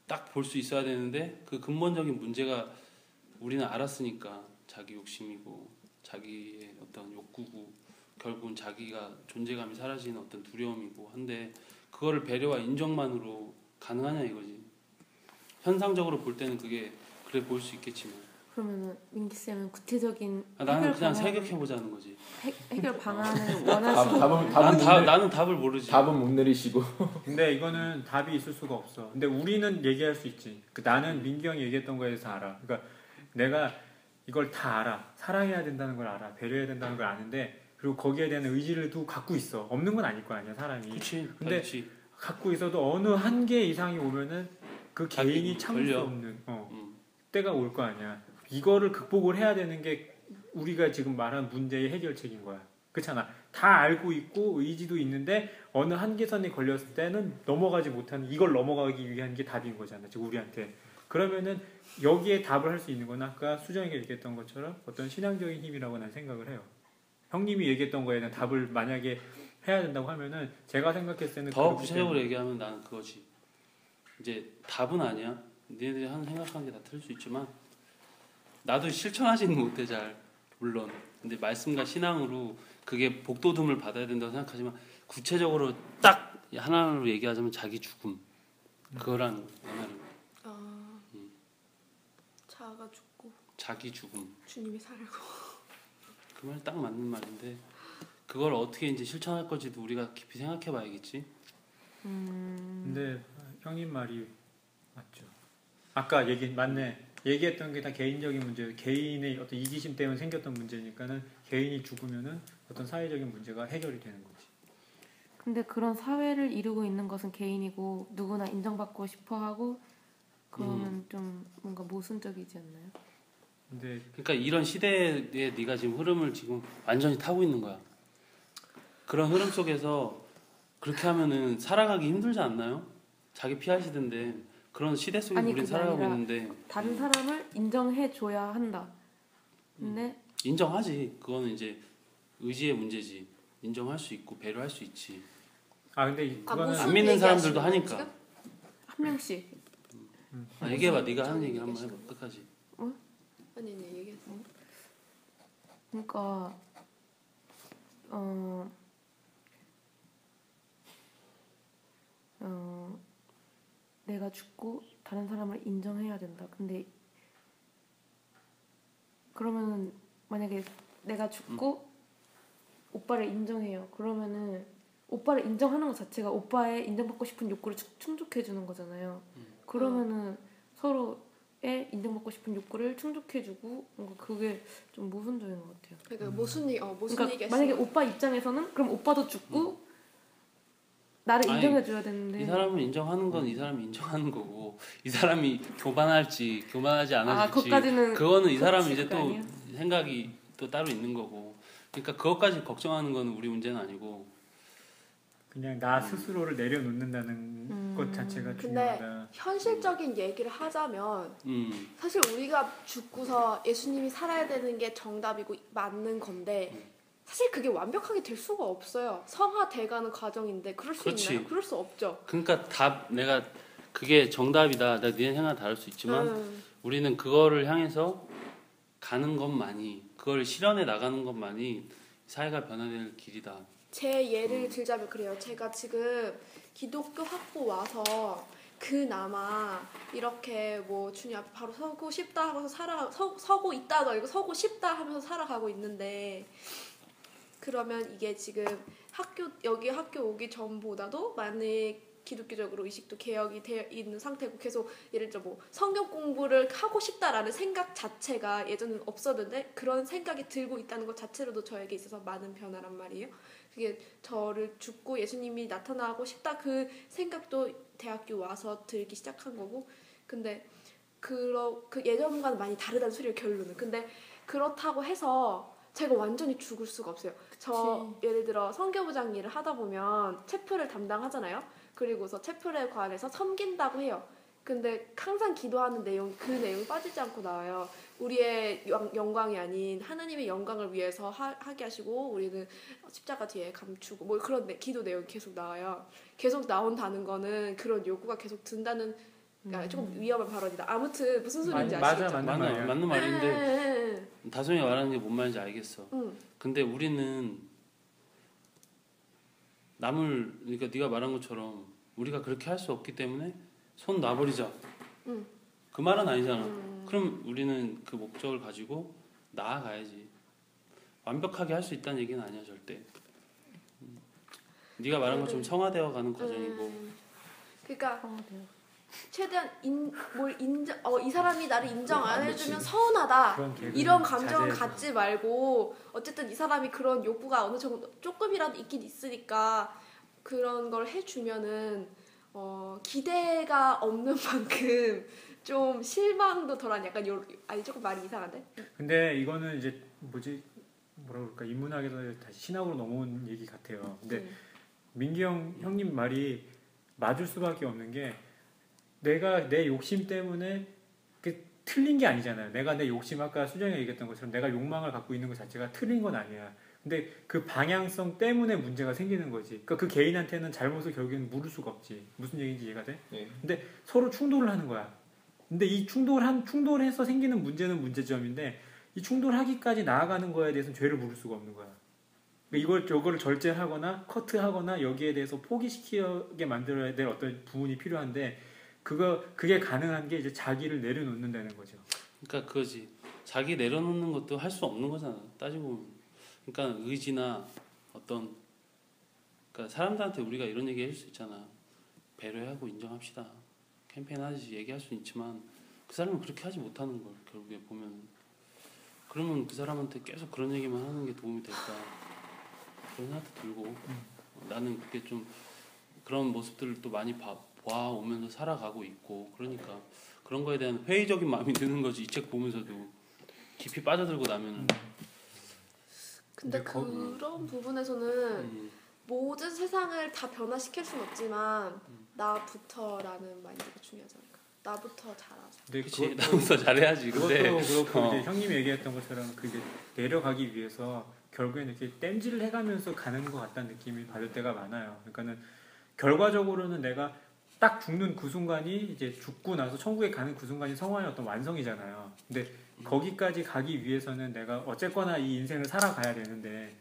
딱 볼 수 있어야 되는데 그 근본적인 문제가 우리는 알았으니까 자기 욕심이고 자기의 어떤 욕구고 결국은 자기가 존재감이 사라지는 어떤 두려움이고 한데 그거를 배려와 인정만으로 가능하냐 이거지. 현상적으로 볼 때는 그게 그래 보일 수 있겠지만 그러면은 민기 쌤은 구체적인 나는 해결 그냥 방안을- 생각해 보자는 거지. 해결 방안을 원하시는 나는 답을 모르지. 답은 못 내리시고. 근데 이거는 답이 있을 수가 없어. 근데 우리는 얘기할 수 있지. 나는 민기 형이 얘기했던 거에 대해서 알아. 그러니까 내가 이걸 다 알아. 사랑해야 된다는 걸 알아. 배려해야 된다는 걸 아는데 그리고 거기에 대한 의지를 또 갖고 있어. 없는 건 아닐 거 아니야 사람이. 그렇지. 근데 그렇지. 갖고 있어도 어느 한계 이상이 오면은 그 개인이 참을 수 걸려. 없는 때가 올 거 아니야. 이거를 극복을 해야 되는 게 우리가 지금 말한 문제의 해결책인 거야. 그렇잖아. 다 알고 있고 의지도 있는데 어느 한계선에 걸렸을 때는 넘어가지 못하는, 이걸 넘어가기 위한 게 답인 거잖아. 지금 우리한테. 그러면은 여기에 답을 할 수 있는 건 아까 수정이가 얘기했던 것처럼 어떤 신앙적인 힘이라고 난 생각을 해요. 형님이 얘기했던 거에 대한 답을 만약에 해야 된다고 하면은 제가 생각했을 때는 더 그렇기 구체적으로 때문에 얘기하면 나는 그거지. 이제 답은 아니야. 니네들이 생각하는 게 다 틀릴 수 있지만 나도 실천하지는 못해 잘 물론. 근데 말씀과 신앙으로 그게 복도둠을 받아야 된다고 생각하지만 구체적으로 딱 하나로 얘기하자면 자기 죽음. 그거랑 하나는 자아가 죽고 자기 죽음. 주님이 살고. 그 말 딱 맞는 말인데 그걸 어떻게 이제 실천할 건지도 우리가 깊이 생각해 봐야겠지. 근데 형님 말이 맞죠. 아까 맞네. 얘기했던 게 다 개인적인 문제, 개인의 어떤 이기심 때문에 생겼던 문제니까는 개인이 죽으면은 어떤 사회적인 문제가 해결이 되는 거지. 근데 그런 사회를 이루고 있는 것은 개인이고 누구나 인정받고 싶어하고 그러면 좀 뭔가 모순적이지 않나요? 근데 그러니까 이런 시대에 네가 지금 흐름을 지금 완전히 타고 있는 거야. 그런 흐름 속에서 그렇게 하면은 살아가기 힘들지 않나요? 자기 피하시던데 그런 시대 속에 아니, 우린 그게 살아가고 아니라 있는데 다른 사람을 인정해줘야 한다. 근데 인정하지. 그거는 이제 의지의 문제지. 인정할 수 있고 배려할 수 있지. 근데 그거는 무슨 안 믿는 얘기하시는 사람들도 거예요, 하니까. 지금? 한 명씩 얘기해봐. 네가 하는 무슨 얘기 한번 얘기하시는 해봐. 끝까지. 아니 얘기했어. 그러니까 내가 죽고 다른 사람을 인정해야 된다. 근데 그러면은 만약에 내가 죽고 오빠를 인정해요. 그러면은 오빠를 인정하는 것 자체가 오빠의 인정받고 싶은 욕구를 충족해 주는 거잖아요. 그러면은 서로 인정받고 싶은 욕구를 충족해주고 뭔가 그게 좀 모순적인 것 같아요. 그러니까 모순이 그러니까 얘기했어. 만약에 오빠 입장에서는 그럼 오빠도 죽고 나를 아니, 인정해줘야 되는데 이 사람은 인정하는 건 이 사람이 인정하는 거고 이 사람이 교만할지 교만하지 않을지 그것까지는 그거는 이 사람은 이제 그거 또 아니에요? 생각이 또 따로 있는 거고 그러니까 그것까지 걱정하는 건 우리 문제는 아니고 그냥 나 스스로를 내려놓는다는 것 자체가 근데 중요하다. 현실적인 얘기를 하자면 음, 사실 우리가 죽고서 예수님이 살아야 되는 게 정답이고 맞는 건데 사실 그게 완벽하게 될 수가 없어요. 성화돼가는 과정인데 그럴 수 그렇지. 있나요? 그럴 수 없죠. 그러니까 내가 그게 정답이다. 내가 니네 생각 다를 수 있지만 우리는 그거를 향해서 가는 것만이 그걸 실현해 나가는 것만이 사회가 변화될 길이다. 제 예를 들자면 그래요. 제가 지금 기독교 학부 와서 그나마 이렇게 뭐 주님 앞에 바로 서고 싶다 하면서 서고 있다도 아니고 서고 싶다 하면서 살아가고 있는데 그러면 이게 지금 여기 학교 오기 전보다도 많이 기독교적으로 의식도 개혁이 되어 있는 상태고 계속 예를 들어 뭐 성경 공부를 하고 싶다라는 생각 자체가 예전에는 없었는데 그런 생각이 들고 있다는 것 자체로도 저에게 있어서 많은 변화란 말이에요. 그게 저를 죽고 예수님이 나타나고 싶다 그 생각도 대학교 와서 들기 시작한 거고 근데 그 예전과는 많이 다르다는 소리예요 결론은. 근데 그렇다고 해서 제가 완전히 죽을 수가 없어요. 저 예를 들어 선교부장 일을 하다 보면 체프를 담당하잖아요. 그리고서 체프에 관해서 섬긴다고 해요. 근데 항상 기도하는 그 내용이 빠지지 않고 나와요. 우리의 영광이 아닌 하나님의 영광을 위해서 하게 하시고 우리는 십자가 뒤에 감추고 뭐 그런 기도 내용이 계속 나와요. 계속 나온다는 거는 그런 요구가 계속 든다는 조금 위험한 발언이다. 아무튼 무슨 소리인지 아시겠죠? 맞는 말인데 다솜이가 말하는 게 뭔 말인지 알겠어. 근데 우리는 그러니까 네가 말한 것처럼 우리가 그렇게 할 수 없기 때문에 손 놔버리자. 그 말은 아니잖아. 그럼 우리는 그 목적을 가지고 나아가야지. 완벽하게 할 수 있다는 얘기는 아니야 절대. 네가 말한 것처럼 성화되어 가는 과정이고. 그러니까 최대한 이 사람이 나를 인정 안 해주면 서운하다 이런 감정을 갖지 말고 어쨌든 이 사람이 그런 욕구가 어느 정도 조금이라도 있긴 있으니까 그런 걸 해주면은 기대가 없는 만큼 좀 실망도 덜한 약간 아니 조금 말이 이상한데? 근데 이거는 이제 뭐라 그럴까 인문학에서 다시 신학으로 넘어온 얘기 같아요. 근데 민기 형님 말이 맞을 수밖에 없는 게 내가 내 욕심 때문에 틀린 게 아니잖아요. 내가 내 욕심 아까 수정이가 얘기했던 것처럼 내가 욕망을 갖고 있는 것 자체가 틀린 건 아니야. 근데 그 방향성 때문에 문제가 생기는 거지. 그러니까 그 개인한테는 잘못을 결국에는 물을 수가 없지. 무슨 얘기인지 이해가 돼? 네. 근데 서로 충돌을 하는 거야. 근데 이 충돌해서 생기는 문제는 문제점인데 이 충돌하기까지 나아가는 거에 대해서는 죄를 물을 수가 없는 거야. 그러니까 이거를 절제하거나 커트하거나 여기에 대해서 포기시키게 만들어야 될 어떤 부분이 필요한데 그게 가능한 게 이제 자기를 내려놓는다는 거죠. 그러니까 그거지. 자기 내려놓는 것도 할 수 없는 거잖아. 따지고 보면. 그러니까 의지나 그러니까 사람들한테 우리가 이런 얘기 해줄 수 있잖아. 배려하고 인정합시다. 캠페인 하듯이 얘기할 수는 있지만 그 사람은 그렇게 하지 못하는 걸 결국에 보면 그러면 그 사람한테 계속 그런 얘기만 하는 게 도움이 될까 그런 생각도 들고 나는 그게 좀 그런 모습들을 또 많이 봐오면서 살아가고 있고 그러니까 그런 거에 대한 회의적인 마음이 드는 거지. 이 책 보면서도 깊이 빠져들고 나면은 근데 그런 부분에서는 모든 세상을 다 변화시킬 수는 없지만 나부터라는 마인드가 중요하지 않을까. 나부터 잘하자. 그치, 나부터 잘해야지. 근데 그것도 그렇고 이제 형님이 얘기했던 것처럼 그게 내려가기 위해서 결국에는 이렇게 땜질을 해가면서 가는 것 같다는 느낌이 받을 때가 많아요. 그러니까는 결과적으로는 내가 딱 죽는 그 순간이 이제 죽고 나서 천국에 가는 그 순간이 성화의 어떤 완성이잖아요. 근데 거기까지 가기 위해서는 내가 어쨌거나 이 인생을 살아가야 되는데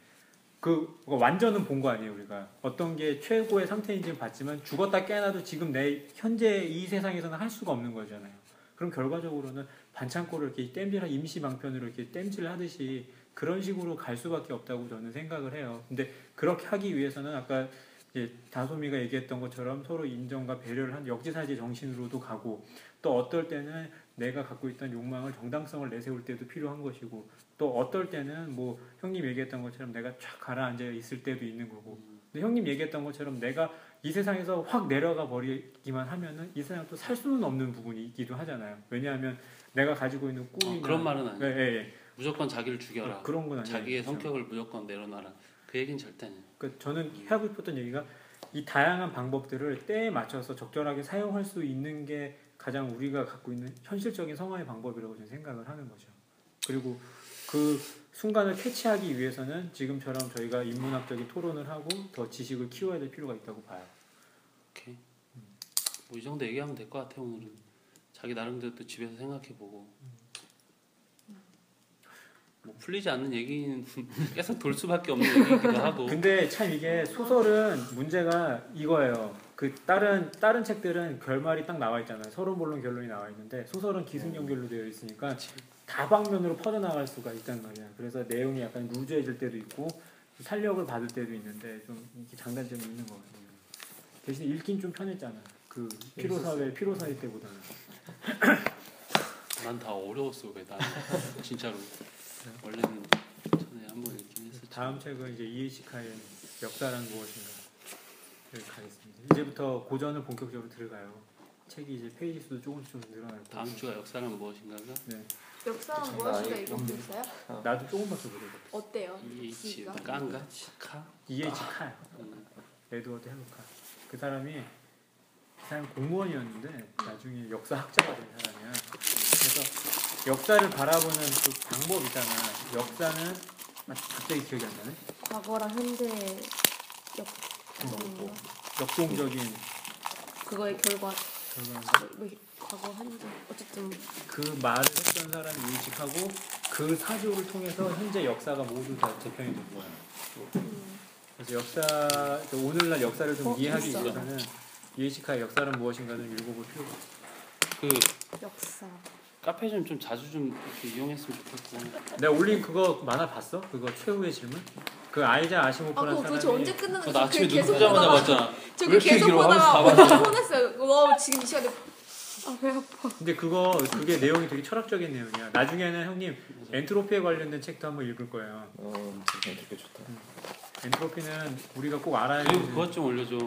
그 완전은 본 거 아니에요. 우리가 어떤 게 최고의 상태인지는 봤지만 죽었다 깨어나도 지금 내 현재 이 세상에서는 할 수가 없는 거잖아요. 그럼 결과적으로는 반창고를 이렇게 땜질한 임시 방편으로 이렇게 땜질을 하듯이 그런 식으로 갈 수밖에 없다고 저는 생각을 해요. 근데 그렇게 하기 위해서는 아까 이제 다솜이가 얘기했던 것처럼 서로 인정과 배려를 한 역지사지 정신으로도 가고 또 어떨 때는 내가 갖고 있던 욕망을 정당성을 내세울 때도 필요한 것이고 또 어떨 때는 뭐 형님 얘기했던 것처럼 내가 쫙 가라앉아 있을 때도 있는 거고 근데 형님 얘기했던 것처럼 내가 이 세상에서 확 내려가 버리기만 하면은 이 세상 또 살 수는 없는 부분이 있기도 하잖아요. 왜냐하면 내가 가지고 있는 꿈이나 그런 말은 아니에요. 예. 무조건 자기를 죽여라. 그런 건 아니에요. 자기의 그렇죠. 성격을 무조건 내려놔라. 그 얘기는 절대 아니에요. 그러니까 저는 하고 싶었던 얘기가 이 다양한 방법들을 때에 맞춰서 적절하게 사용할 수 있는 게 가장 우리가 갖고 있는 현실적인 성화의 방법이라고 저는 생각을 하는 거죠. 그리고 그 순간을 캐치하기 위해서는 지금처럼 저희가 인문학적인 토론을 하고 더 지식을 키워야 될 필요가 있다고 봐요. 오케이. 뭐 이 정도 얘기하면 될 것 같아요. 오늘은 자기 나름대로 또 집에서 생각해보고 뭐 풀리지 않는 얘기는 계속 돌 수밖에 없는 얘기이기도 하고. 근데 참 이게 소설은 문제가 이거예요. 그 다른 책들은 결말이 딱 나와 있잖아요. 서론본론 결론이 나와 있는데 소설은 기승전결로 되어 있으니까 다방면으로 퍼져나갈 수가 있단 말이야. 그래서 내용이 약간 루즈해질 때도 있고 탄력을 받을 때도 있는데 좀 이게 장단점이 있는 것 같아요. 대신 읽긴 좀 편했잖아. 그 피로사회 때보다는. 난 다 어려웠어. 왜 난 진짜로. 원래는 전에 한번 읽긴 했었죠. 다음 책은 이제 이에이치카의 역사란 무엇인가를 가겠습니다. 이제부터 고전을 본격적으로 들어가요. 책이 이제 페이지 수도 조금씩 늘어날 거고. 다음 주가 역사는 무엇인가가? 네. 역사는 무엇인가 읽어보셨어요? 나도 조금밖에 못 읽었어. 어때요? EH 시가? 깐가? 카? 이에이치카. 에드워드 헤로카. 그 사람이 공무원이었는데 나중에 역사학자가 된 사람이야. 그래서 역사를 바라보는 그 방법 있잖아. 역사는 갑자기 기억이 안 나네. 과거랑 현재 역동적인 그거의 결과 그런 뭐 과거 현재 어쨌든 그 말을 했던 사람이 인식하고 그 사조를 통해서 현재 역사가 모두 다 재편이 된 거야. 그래서 역사 오늘날 역사를 좀 이해하기 있어. 위해서는 이에이치카의 역사는 무엇인가를 읽어볼 필요가 있어. 그 역사 카페 좀 자주 좀 이렇게 이용했으면 좋겠고. 내가 올린 그거 만화 봤어? 그거 최후의 질문? 그 아이자 아시모프라는 그거 도대체 언제 끝나는 나 거야? 아침에 눈 계속 뜨자마자 보다가 봤잖아. 저기 왜 이렇게 계속 길어? 보다가 하면서 다 완전 혼났어요. 와 지금 이 시간에 아배 아파 근데 그게 내용이 되게 철학적인 내용이야. 나중에는 형님 엔트로피에 관련된 책도 한번 읽을 거예요. 되게 좋다. 엔트로피는 우리가 꼭 알아야 그리고 되는. 그것 좀 올려줘.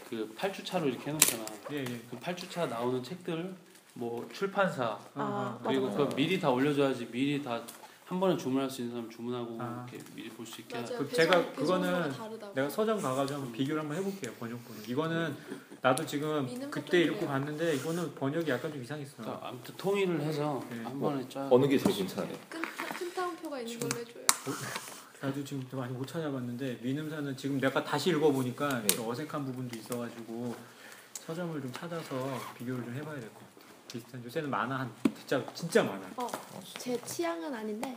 그 8주차로 이렇게 해놓잖아. 예. 그 8주차 나오는 책들 뭐 출판사 아 그리고 맞아 그 미리 다 올려줘야지. 미리 다 한 번에 주문할 수 있는 사람 주문하고 아. 이렇게 미리 볼 수 있게. 맞아요. 제가 배송 그거는 소가 다르다고. 내가 서점 가가지고 한번 비교를 한번 해볼게요. 번역본을. 이거는 나도 지금 미는 그때 것도 읽고 그래요. 봤는데 이거는 번역이 약간 좀 이상했어. 그러니까 아무튼 통일을 해서 네. 한 번에 쫙. 어느 게 제일 괜찮아요? 큰 따옴표가 있는 걸로 해줘요. 나도 지금 좀 많이 못 찾아봤는데 민음사는 지금 내가 다시 읽어보니까 네. 좀 어색한 부분도 있어가지고 서점을 좀 찾아서 비교를 좀 해봐야 될 것 같아. 비슷한 요새는 많아 진짜 많아. 제 취향은 아닌데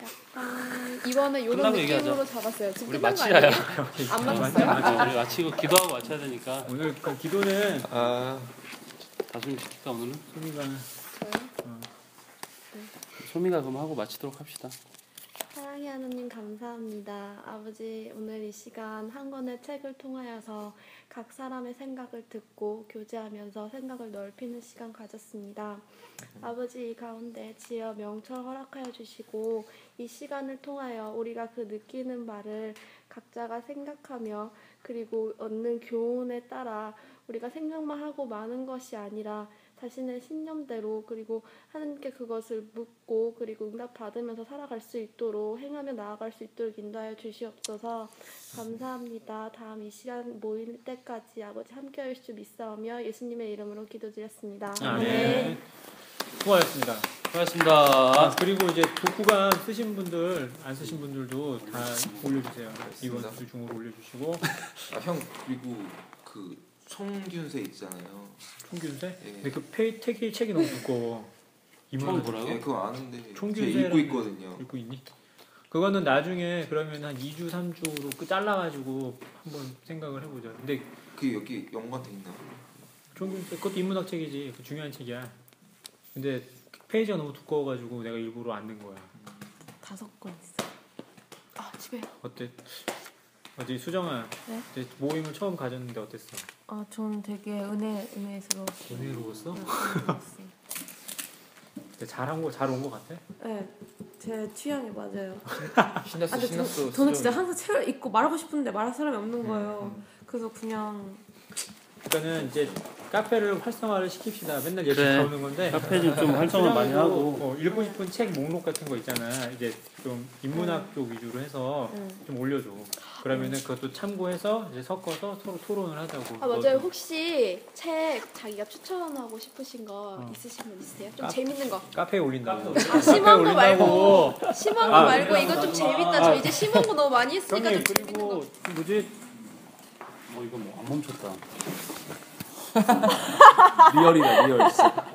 약간 이번에 이런 끝나고 느낌으로 잡았어요. 지금 우리 끝난 거 마치자야. 아니에요? 안 맞았어요? 우리 마치고 기도하고 마쳐야 되니까. 오늘 그 기도는 다솜이 시킬까 오늘은? 소미가 저요? 소미가 그럼 하고 마치도록 합시다. 사랑의 하나님 감사합니다. 아버지 오늘 이 시간 한 권의 책을 통하여서 각 사람의 생각을 듣고 교제하면서 생각을 넓히는 시간 가졌습니다. 아버지 이 가운데 지어 명철 허락하여 주시고 이 시간을 통하여 우리가 그 느끼는 바를 각자가 생각하며 그리고 얻는 교훈에 따라 우리가 생각만 하고 마는 것이 아니라 자신의 신념대로 그리고 하나님께 그것을 묻고 그리고 응답받으면서 살아갈 수 있도록 행하며 나아갈 수 있도록 인도하여 주시옵소서. 감사합니다. 다음 이 시간 모일 때까지 아버지 함께하실 줄 믿사오며 예수님의 이름으로 기도드렸습니다. 네. 수고하셨습니다. 수고하셨습니다. 그리고 이제 독후감 쓰신 분들 안 쓰신 분들도 다 올려주세요. 이번 주 중으로 올려주시고 형 그리고 그 총균세 있잖아요. 총균세? 예. 근데 그 책이 너무 두꺼워. 총 뭐라고? 예, 그거 아는데 총균세라는 제가 읽고 있거든요. 읽고 있니? 그거는 나중에 그러면 한 2주 3주로 잘라가지고 한번 생각을 해보자. 근데 그 여기 연관돼 있나? 총균세 그것도 인문학 책이지. 그 중요한 책이야. 근데 페이지가 너무 두꺼워가지고 내가 일부러 안 넣은 거야. 5권 있어 아 집에 어때? 어디 수정아, 네? 이제 모임을 처음 가졌는데 어땠어? 아, 저는 되게 은혜스러웠어요. 은혜로웠어? 네, 잘 온 거 같아? 네, 제 취향에 맞아요. 신났어 근데 신났어. 저는 진짜 항상 책을 읽고 말하고 싶은데 말할 사람이 없는 거예요. 그래서 그냥 그러니까는 이제 카페를 활성화를 시킵시다. 맨날 얘기 그래. 나오는 건데. 카페 좀 활성화 많이 하고 읽고 싶은 책 목록 같은 거 있잖아. 이제 좀 인문학 쪽 위주로 해서 좀 올려줘. 그러면은 그것도 참고해서 이제 섞어서 서로 토론을 하자고. 아 맞아요. 혹시 책 자기가 추천하고 싶으신 거 어. 있으신 분 있으세요? 좀 재밌는 거. 카페에 올린다고. 아 심한 거 말고 심한 거 아, 말고 이거 좀 재밌다. 저 이제 심한 거 너무 많이 했으니까 형님 좀 재밌는 거. 그리고 뭐지? 이거 뭐 안 멈췄다. 리얼이다 리얼 진짜.